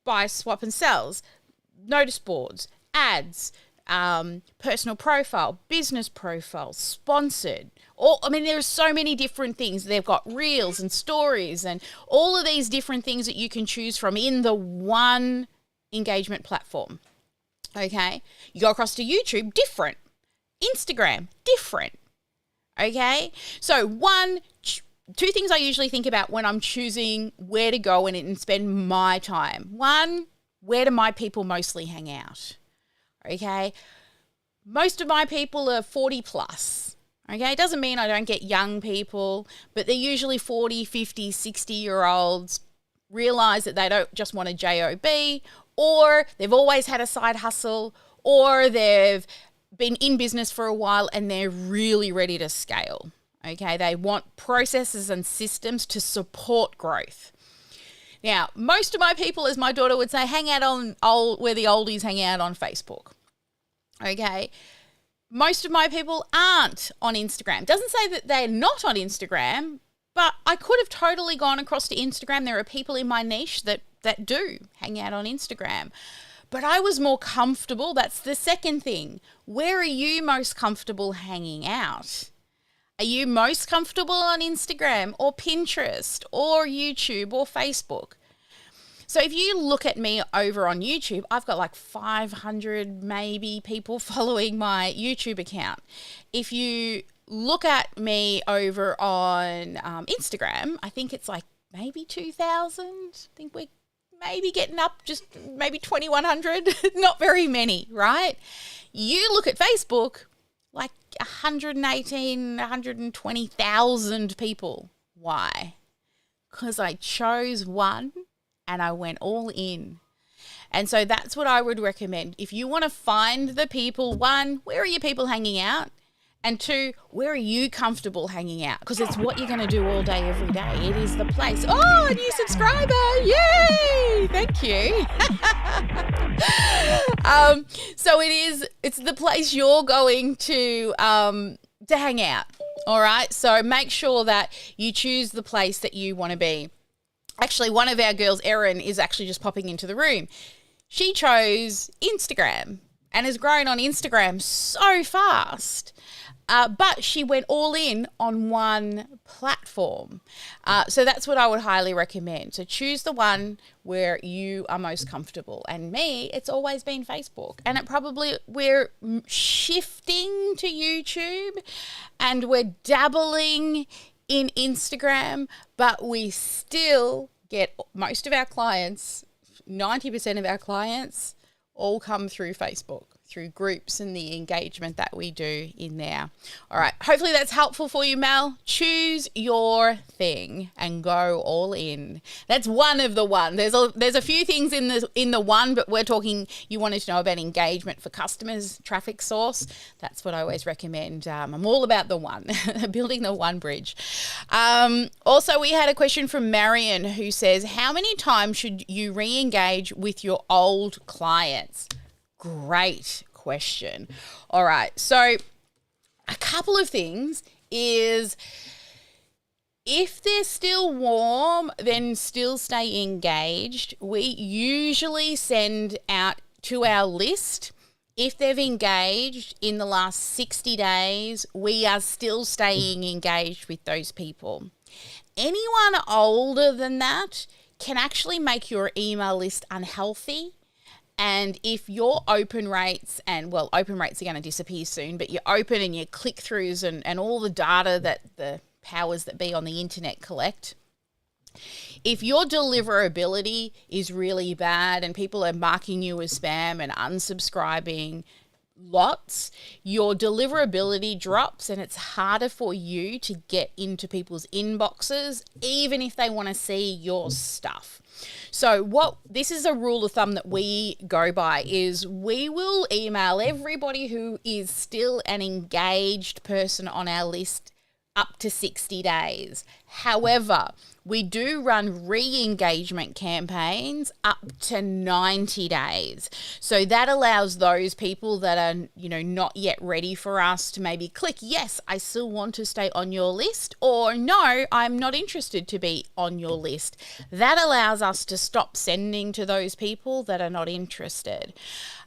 buy, swap and sells, notice boards, ads, personal profile, business profile, sponsored. There's so many different things. They've got reels and stories and all of these different things that you can choose from in the one engagement platform. Okay. You go across to YouTube, different. Instagram, different. Okay. So two things I usually think about when I'm choosing where to go and spend my time. One, where do my people mostly hang out? Okay. Most of my people are 40 plus. Okay. It doesn't mean I don't get young people, but they're usually 40, 50, 60-year-olds, realize that they don't just want a job, or they've always had a side hustle, or they've been in business for a while and they're really ready to scale. Okay. They want processes and systems to support growth. Now, most of my people, as my daughter would say, hang out on where the oldies hang out on Facebook. Okay. Most of my people aren't on Instagram. Doesn't say that they're not on Instagram, but I could have totally gone across to Instagram. There are people in my niche that do hang out on Instagram. But I was more comfortable. That's the second thing. Where are you most comfortable hanging out? Are you most comfortable on Instagram or Pinterest or YouTube or Facebook? So if you look at me over on YouTube, I've got like 500 maybe people following my YouTube account. If you look at me over on Instagram, I think it's like maybe 2,000. I think we're maybe getting up just maybe 2,100. Not very many, right? You look at Facebook, like 118, 120,000 people. Why? Because I chose one and I went all in. And so that's what I would recommend. If you want to find the people, one, where are your people hanging out? And two, where are you comfortable hanging out? Because it's what you're going to do all day, every day. It is the place. Oh, a new subscriber. Yay. Thank you. So it's the place you're going to hang out. All right. So make sure that you choose the place that you want to be. Actually, one of our girls, Erin, is actually just popping into the room. She chose Instagram and has grown on Instagram so fast. But she went all in on one platform. So that's what I would highly recommend. So choose the one where you are most comfortable. And me, it's always been Facebook. And we're shifting to YouTube and we're dabbling in Instagram, but we still get most of our clients, 90% of our clients, all come through Facebook, through groups and the engagement that we do in there. All right. Hopefully that's helpful for you, Mel. Choose your thing and go all in. That's one of the one. There's a few things in the one, but we're talking, you wanted to know about engagement for customers, traffic source. That's what I always recommend. I'm all about the one, building the one bridge. Also, we had a question from Marion who says, how many times should you re-engage with your old clients? Great question. All right. So a couple of things is if they're still warm, then still stay engaged. We usually send out to our list. If they've engaged in the last 60 days, we are still staying engaged with those people. Anyone older than that can actually make your email list unhealthy. And if your open rates open rates are going to disappear soon, but your open and your click-throughs and all the data that the powers that be on the internet collect, if your deliverability is really bad and people are marking you as spam and unsubscribing lots, your deliverability drops and it's harder for you to get into people's inboxes, even if they want to see your stuff. So this is a rule of thumb that we go by is we will email everybody who is still an engaged person on our list up to 60 days. However, we do run re-engagement campaigns up to 90 days. So that allows those people that are, not yet ready for us to maybe click, yes, I still want to stay on your list, or no, I'm not interested to be on your list. That allows us to stop sending to those people that are not interested.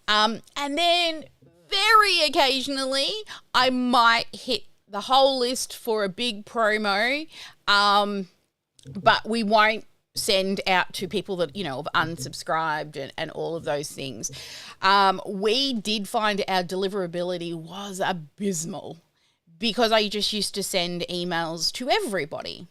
And then very occasionally, I might hit the whole list for a big promo, but we won't send out to people that, have unsubscribed and all of those things. We did find our deliverability was abysmal because I just used to send emails to everybody.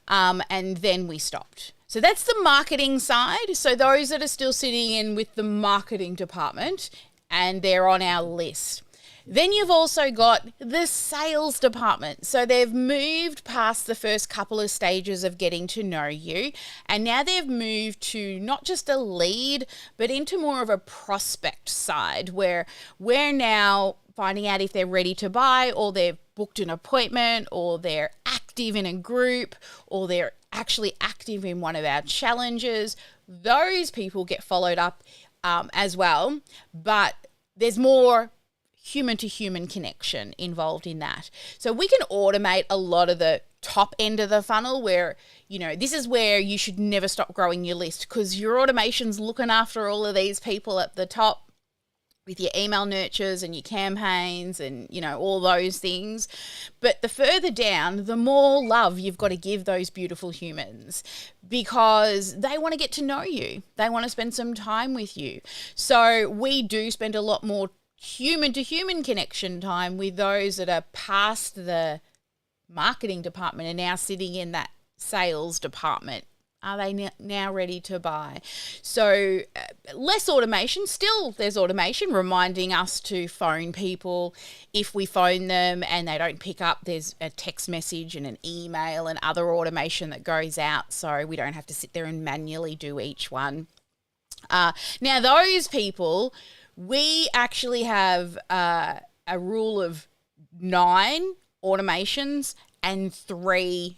And then we stopped. So that's the marketing side. So those that are still sitting in with the marketing department and they're on our list. Then you've also got the sales department. So they've moved past the first couple of stages of getting to know you. And now they've moved to not just a lead, but into more of a prospect side where we're now finding out if they're ready to buy, or they've booked an appointment, or they're active in a group, or they're actually active in one of our challenges. Those people get followed up as well. But there's more human-to-human connection involved in that. So we can automate a lot of the top end of the funnel where, this is where you should never stop growing your list because your automation's looking after all of these people at the top with your email nurtures and your campaigns and, all those things. But the further down, the more love you've got to give those beautiful humans because they want to get to know you. They want to spend some time with you. So we do spend a lot more human-to-human connection time with those that are past the marketing department and now sitting in that sales department. Are they now ready to buy? So less automation. Still, there's automation reminding us to phone people. If we phone them and they don't pick up, there's a text message and an email and other automation that goes out so we don't have to sit there and manually do each one. Now, those people, we actually have a rule of 9 automations and 3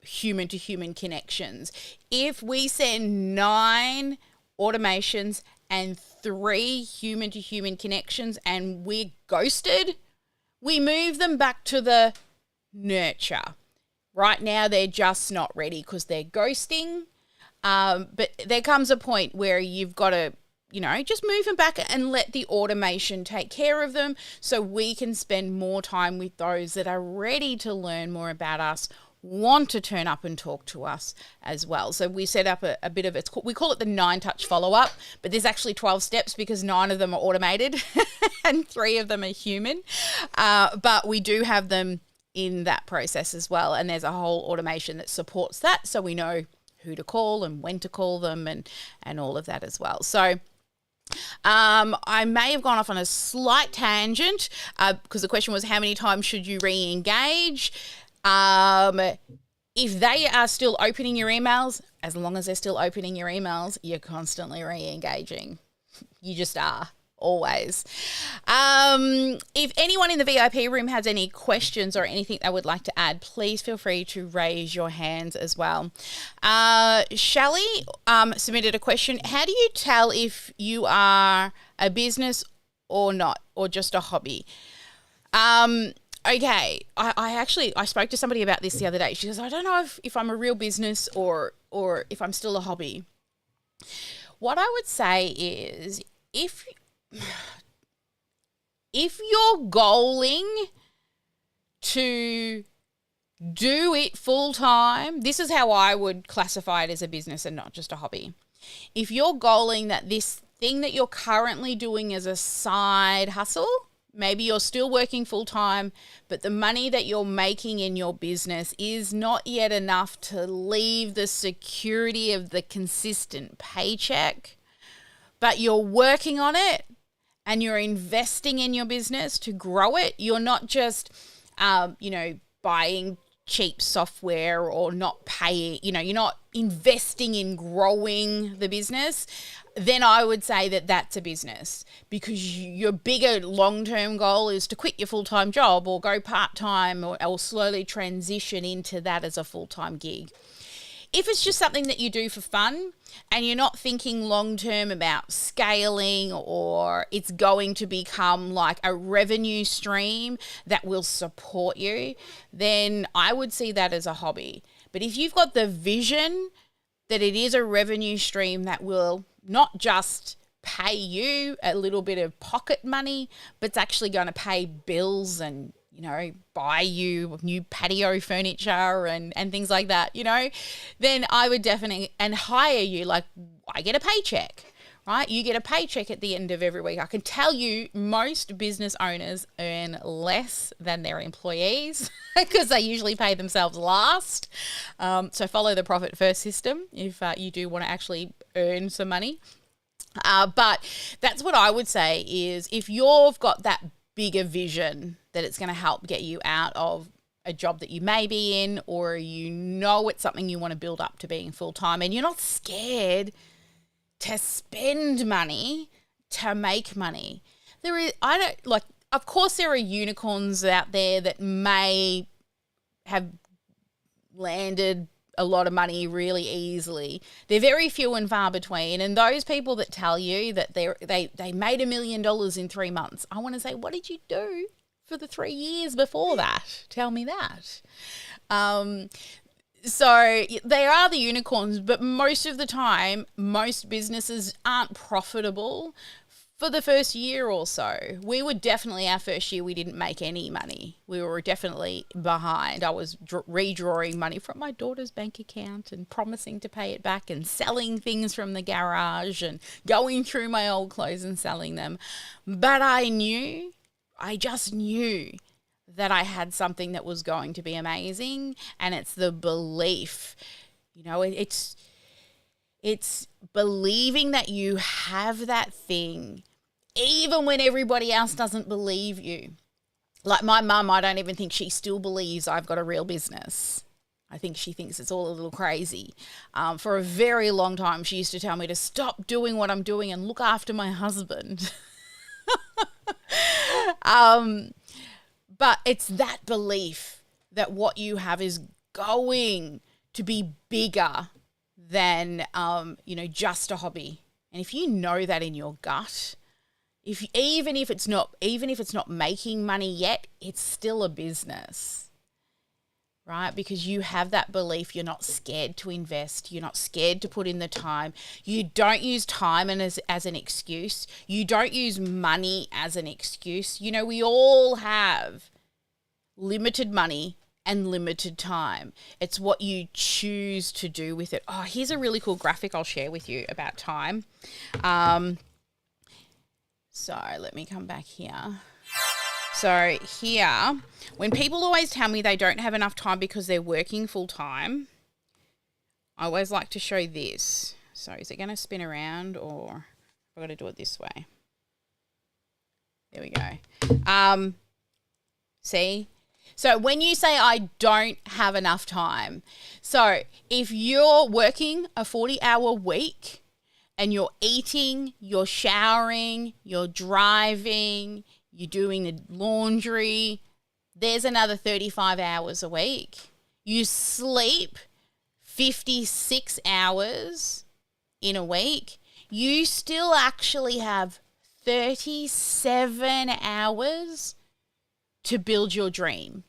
human-to-human connections. If we send 9 automations and 3 human-to-human connections and we're ghosted, we move them back to the nurture. Right now, they're just not ready because they're ghosting. But there comes a point where you've got to just move them back and let the automation take care of them so we can spend more time with those that are ready to learn more about us, want to turn up and talk to us as well. So we set up a bit of we call it the 9-touch follow-up, but there's actually 12 steps because 9 of them are automated and 3 of them are human. But we do have them in that process as well. And there's a whole automation that supports that. So we know who to call and when to call them and all of that as well. So I may have gone off on a slight tangent because the question was how many times should you re-engage? If they are still opening your emails, as long as they're still opening your emails, you're constantly re-engaging. You just are. Always. If anyone in the VIP room has any questions or anything they would like to add, please feel free to raise your hands as well. Shelley submitted a question. How do you tell if you are a business or not, or just a hobby? Okay, I spoke to somebody about this the other day. She goes, I don't know if I'm a real business or if I'm still a hobby. What I would say is if you're goaling to do it full time, this is how I would classify it as a business and not just a hobby. If you're goaling that this thing that you're currently doing as a side hustle, maybe you're still working full time, but the money that you're making in your business is not yet enough to leave the security of the consistent paycheck, but you're working on it and you're investing in your business to grow it. You're not just, buying cheap software or not paying, you're not investing in growing the business, then I would say that that's a business, because your bigger long-term goal is to quit your full-time job or go part-time or slowly transition into that as a full-time gig. If it's just something that you do for fun and you're not thinking long-term about scaling, or it's going to become like a revenue stream that will support you, then I would see that as a hobby. But if you've got the vision that it is a revenue stream that will not just pay you a little bit of pocket money, but it's actually going to pay bills and, buy you new patio furniture and things like that, then I would definitely, and hire you, like I get a paycheck, right? You get a paycheck at the end of every week. I can tell you most business owners earn less than their employees because they usually pay themselves last. So follow the profit first system if you do want to actually earn some money. But that's what I would say is, if you've got that bigger vision that it's going to help get you out of a job that you may be in, or it's something you want to build up to being full-time, and you're not scared to spend money to make money. Of course there are unicorns out there that may have landed a lot of money really easily. They're very few and far between. And those people that tell you that they made $1 million in 3 months, I want to say, what did you do for the 3 years before that? Tell me that. So they are the unicorns, but most of the time, most businesses aren't profitable for the first year or so. We were definitely, our first year, we didn't make any money. We were definitely behind. I was redrawing money from my daughter's bank account and promising to pay it back, and selling things from the garage and going through my old clothes and selling them. But I just knew that I had something that was going to be amazing, and it's the belief. It's believing that you have that thing, even when everybody else doesn't believe you. Like my mum, I don't even think she still believes I've got a real business. I think she thinks it's all a little crazy. For a very long time, she used to tell me to stop doing what I'm doing and look after my husband. But it's that belief that what you have is going to be bigger than, just a hobby. And if you know that in your gut, even if it's not making money yet, it's still a business, right? Because you have that belief. You're not scared to invest. You're not scared to put in the time. You don't use time as an excuse. You don't use money as an excuse. We all have limited money and limited time. It's what you choose to do with it. Oh, here's a really cool graphic I'll share with you about time. So let me come back here. So here, when people always tell me they don't have enough time because they're working full time, I always like to show this. So is it going to spin around, or I've got to do it this way? There we go. See? So when you say I don't have enough time, so if you're working a 40-hour week and you're eating, you're showering, you're driving, you're doing the laundry, there's another 35 hours a week. You sleep 56 hours in a week. You still actually have 37 hours to build your dream,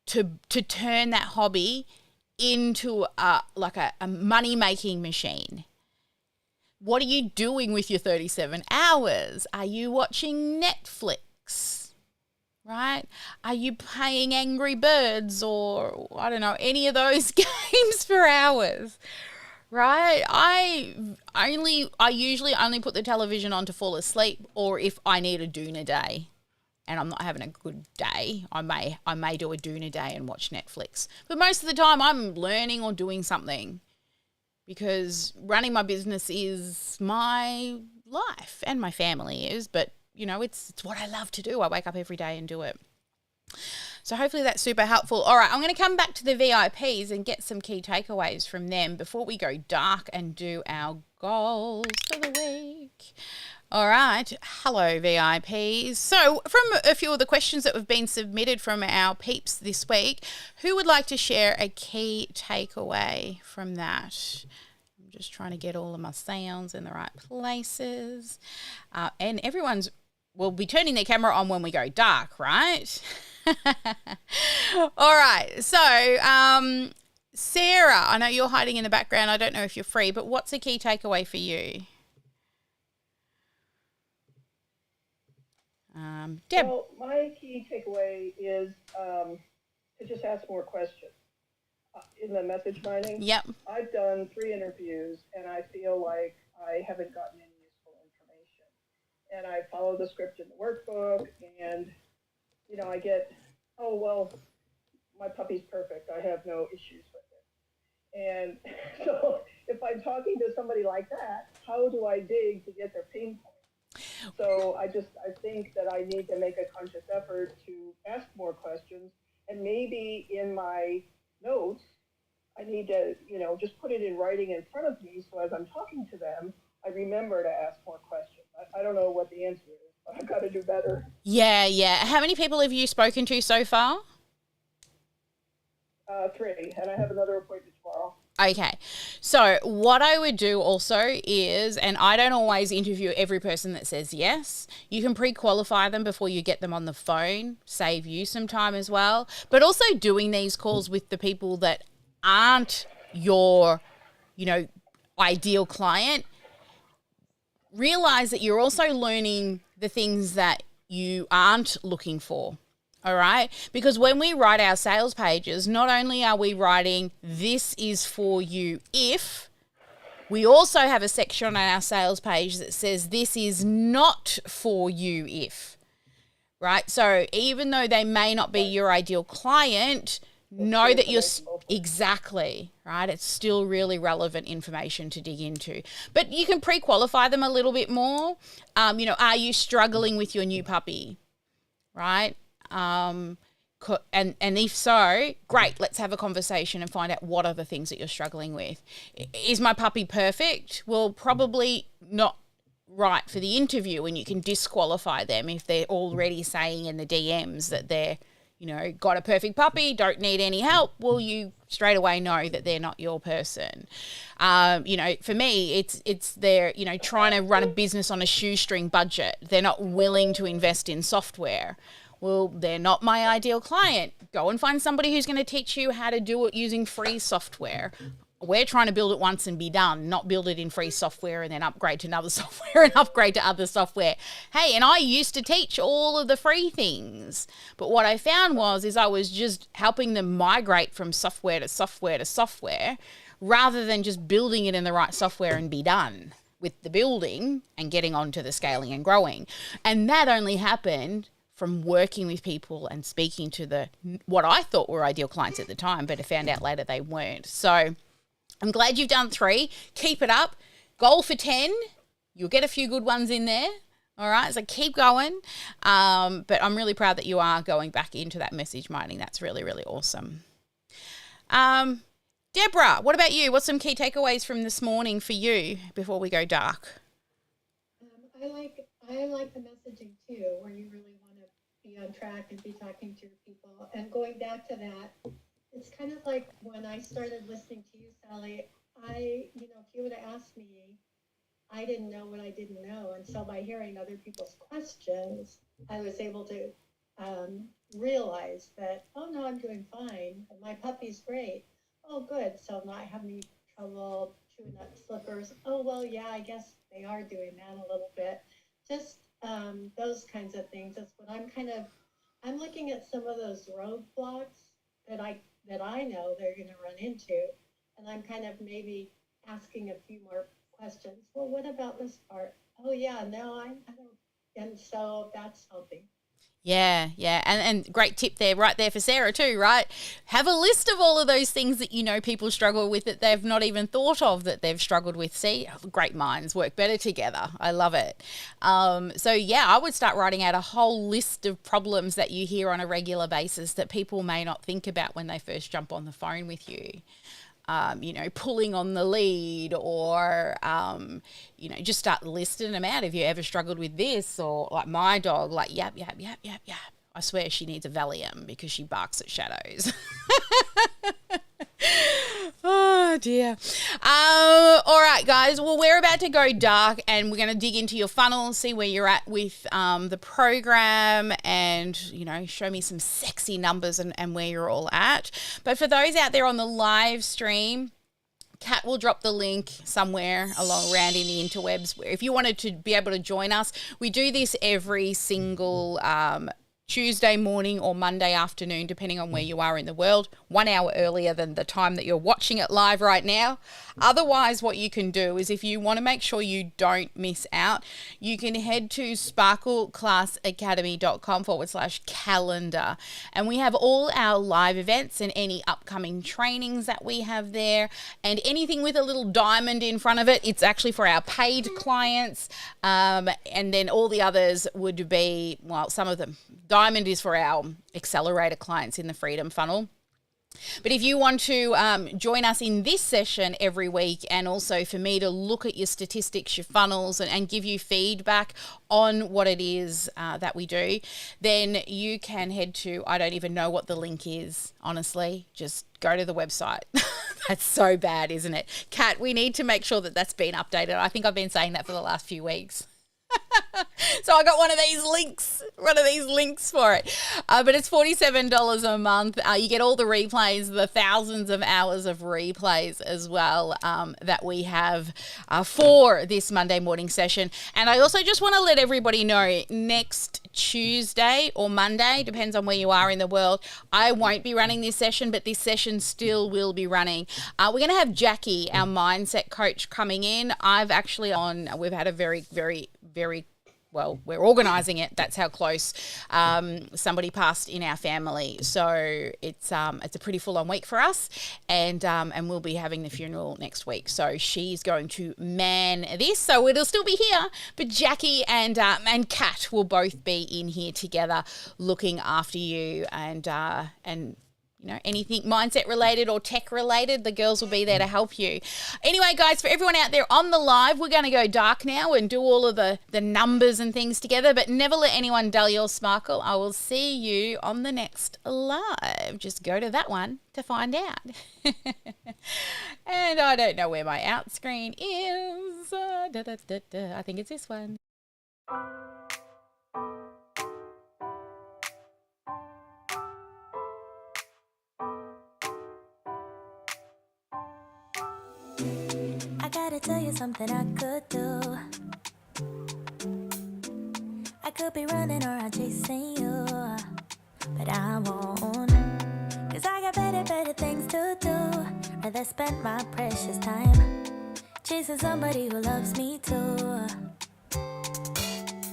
to turn that hobby into a money-making machine. What are you doing with your 37 hours? Are you watching Netflix, right? Are you playing Angry Birds or, I don't know, any of those games for hours, right? I usually only put the television on to fall asleep, or if I need a doona day and I'm not having a good day, I may do a doona day and watch Netflix. But most of the time I'm learning or doing something, because running my business is my life, and my family is, but it's what I love to do. I wake up every day and do it. So hopefully that's super helpful. All right, I'm going to come back to the VIPs and get some key takeaways from them before we go dark and do our goals for the week. All right. Hello, VIPs. So from a few of the questions that have been submitted from our peeps this week, who would like to share a key takeaway from that? I'm just trying to get all of my sounds in the right places. And will be turning their camera on when we go dark, right? All right. So, Sarah, I know you're hiding in the background. I don't know if you're free, but what's a key takeaway for you? Deb. Well, my key takeaway is to just ask more questions. In the message mining, Yep. I've done 3 interviews, and I feel like I haven't gotten any useful information. And I follow the script in the workbook, and, I get, oh, well, my puppy's perfect. I have no issues with it. And so if I'm talking to somebody like that, how do I dig to get their pain point? So I think that I need to make a conscious effort to ask more questions, and maybe in my notes, I need to, just put it in writing in front of me, so as I'm talking to them, I remember to ask more questions. I don't know what the answer is, but I've got to do better. Yeah. How many people have you spoken to so far? 3, and I have another appointment tomorrow. Okay. So what I would do also is, and I don't always interview every person that says yes, you can pre-qualify them before you get them on the phone, save you some time as well. But also doing these calls with the people that aren't your, ideal client, realize that you're also learning the things that you aren't looking for. All right. Because when we write our sales pages, not only are we writing, this is for you if, we also have a section on our sales page that says this is not for you if, right? So even though they may not be your ideal client, know that you're exactly right. It's still really relevant information to dig into, but you can pre-qualify them a little bit more. Are you struggling with your new puppy? Right. And if so, great, let's have a conversation and find out what are the things that you're struggling with. Is my puppy perfect? Well, probably not right for the interview, and you can disqualify them if they're already saying in the DMs that they're, got a perfect puppy, don't need any help. Well, you straight away know that they're not your person. For me, it's they're, trying to run a business on a shoestring budget. They're not willing to invest in software. Well, they're not my ideal client. Go and find somebody who's going to teach you how to do it using free software. We're trying to build it once and be done, not build it in free software and then upgrade to another software and upgrade to other software. Hey, and I used to teach all of the free things. But what I found is I was just helping them migrate from software to software to software rather than just building it in the right software and be done with the building and getting on to the scaling and growing. And that only happened from working with people and speaking to what I thought were ideal clients at the time, but I found out later they weren't. So I'm glad you've done 3. Keep it up. Goal for 10. You'll get a few good ones in there. All right. So keep going. But I'm really proud that you are going back into that message mining. That's really, really awesome. Deborah, what about you? What's some key takeaways from this morning for you before we go dark? I like the messaging too, where you really want to be on track and be talking to your people. And going back to that, it's kind of like when I started listening to you, Sally, if you would have asked me, I didn't know what I didn't know. And so by hearing other people's questions, I was able to realize that, oh no, I'm doing fine. My puppy's great. Oh, good. So I'm not having any trouble chewing up slippers. Oh, well, yeah, I guess they are doing that a little bit. Just those kinds of things. That's what I'm looking at some of those roadblocks that I know they're going to run into. And I'm kind of maybe asking a few more questions. Well, what about this part? Oh, yeah, no, I don't. And so that's helping. Yeah. And great tip there, right there for Sarah too, right? Have a list of all of those things that you know people struggle with that they've not even thought of that they've struggled with. See, great minds work better together. I love it. So yeah, I would start writing out a whole list of problems that you hear on a regular basis that people may not think about when they first jump on the phone with you. Pulling on the lead or, just start listing them out. Have you ever struggled with this? Or like my dog, like, yap. I swear she needs a Valium because she barks at shadows. Oh, dear. All right, guys. Well, we're about to go dark and we're going to dig into your funnel, see where you're at with the program and, show me some sexy numbers and where you're all at. But for those out there on the live stream, Kat will drop the link somewhere along around in the interwebs. Where if you wanted to be able to join us, we do this every single Tuesday morning or Monday afternoon, depending on where you are in the world, 1 hour earlier than the time that you're watching it live right now. Otherwise, what you can do is if you want to make sure you don't miss out, you can head to sparkleclassacademy.com/calendar. And we have all our live events and any upcoming trainings that we have there. And anything with a little diamond in front of it, it's actually for our paid clients. And then all the others would be, some of them. Diamond is for our Accelerator clients in the Freedom Funnel. But if you want to join us in this session every week and also for me to look at your statistics, your funnels and give you feedback on what it is that we do, then you can head to, I don't even know what the link is, honestly, just go to the website. That's so bad, isn't it? Kat, we need to make sure that that's been updated. I think I've been saying that for the last few weeks. So I got one of these links for it. But it's $47 a month. You get all the replays, the thousands of hours of replays as well that we have for this Monday morning session. And I also just want to let everybody know next Tuesday or Monday, depends on where you are in the world, I won't be running this session, but this session still will be running. We're going to have Jackie, our mindset coach, coming in. We've had a very, very, very we're organising it. That's how close. Somebody passed in our family, so it's a pretty full-on week for us, and we'll be having the funeral next week. So she's going to man this, so it'll still be here, but Jackie and Kat will both be in here together, looking after you and anything mindset related or tech related, the girls will be there to help you. Anyway, guys, for everyone out there on the live, we're going to go dark now and do all of the numbers and things together, but never let anyone dull your sparkle. I will see you on the next live. Just go to that one to find out. And I don't know where my out screen is. I think it's this one. I gotta tell you something I could do. I could be running around chasing you, but I won't. Cause I got better things to do. Rather spend my precious time chasing somebody who loves me too.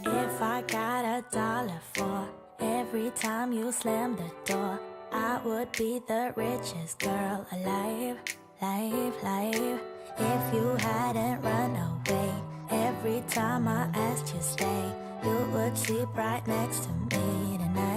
If I got $1 for every time you slam the door, I would be the richest girl alive. If you hadn't run away every time I asked you stay, you would sleep right next to me tonight.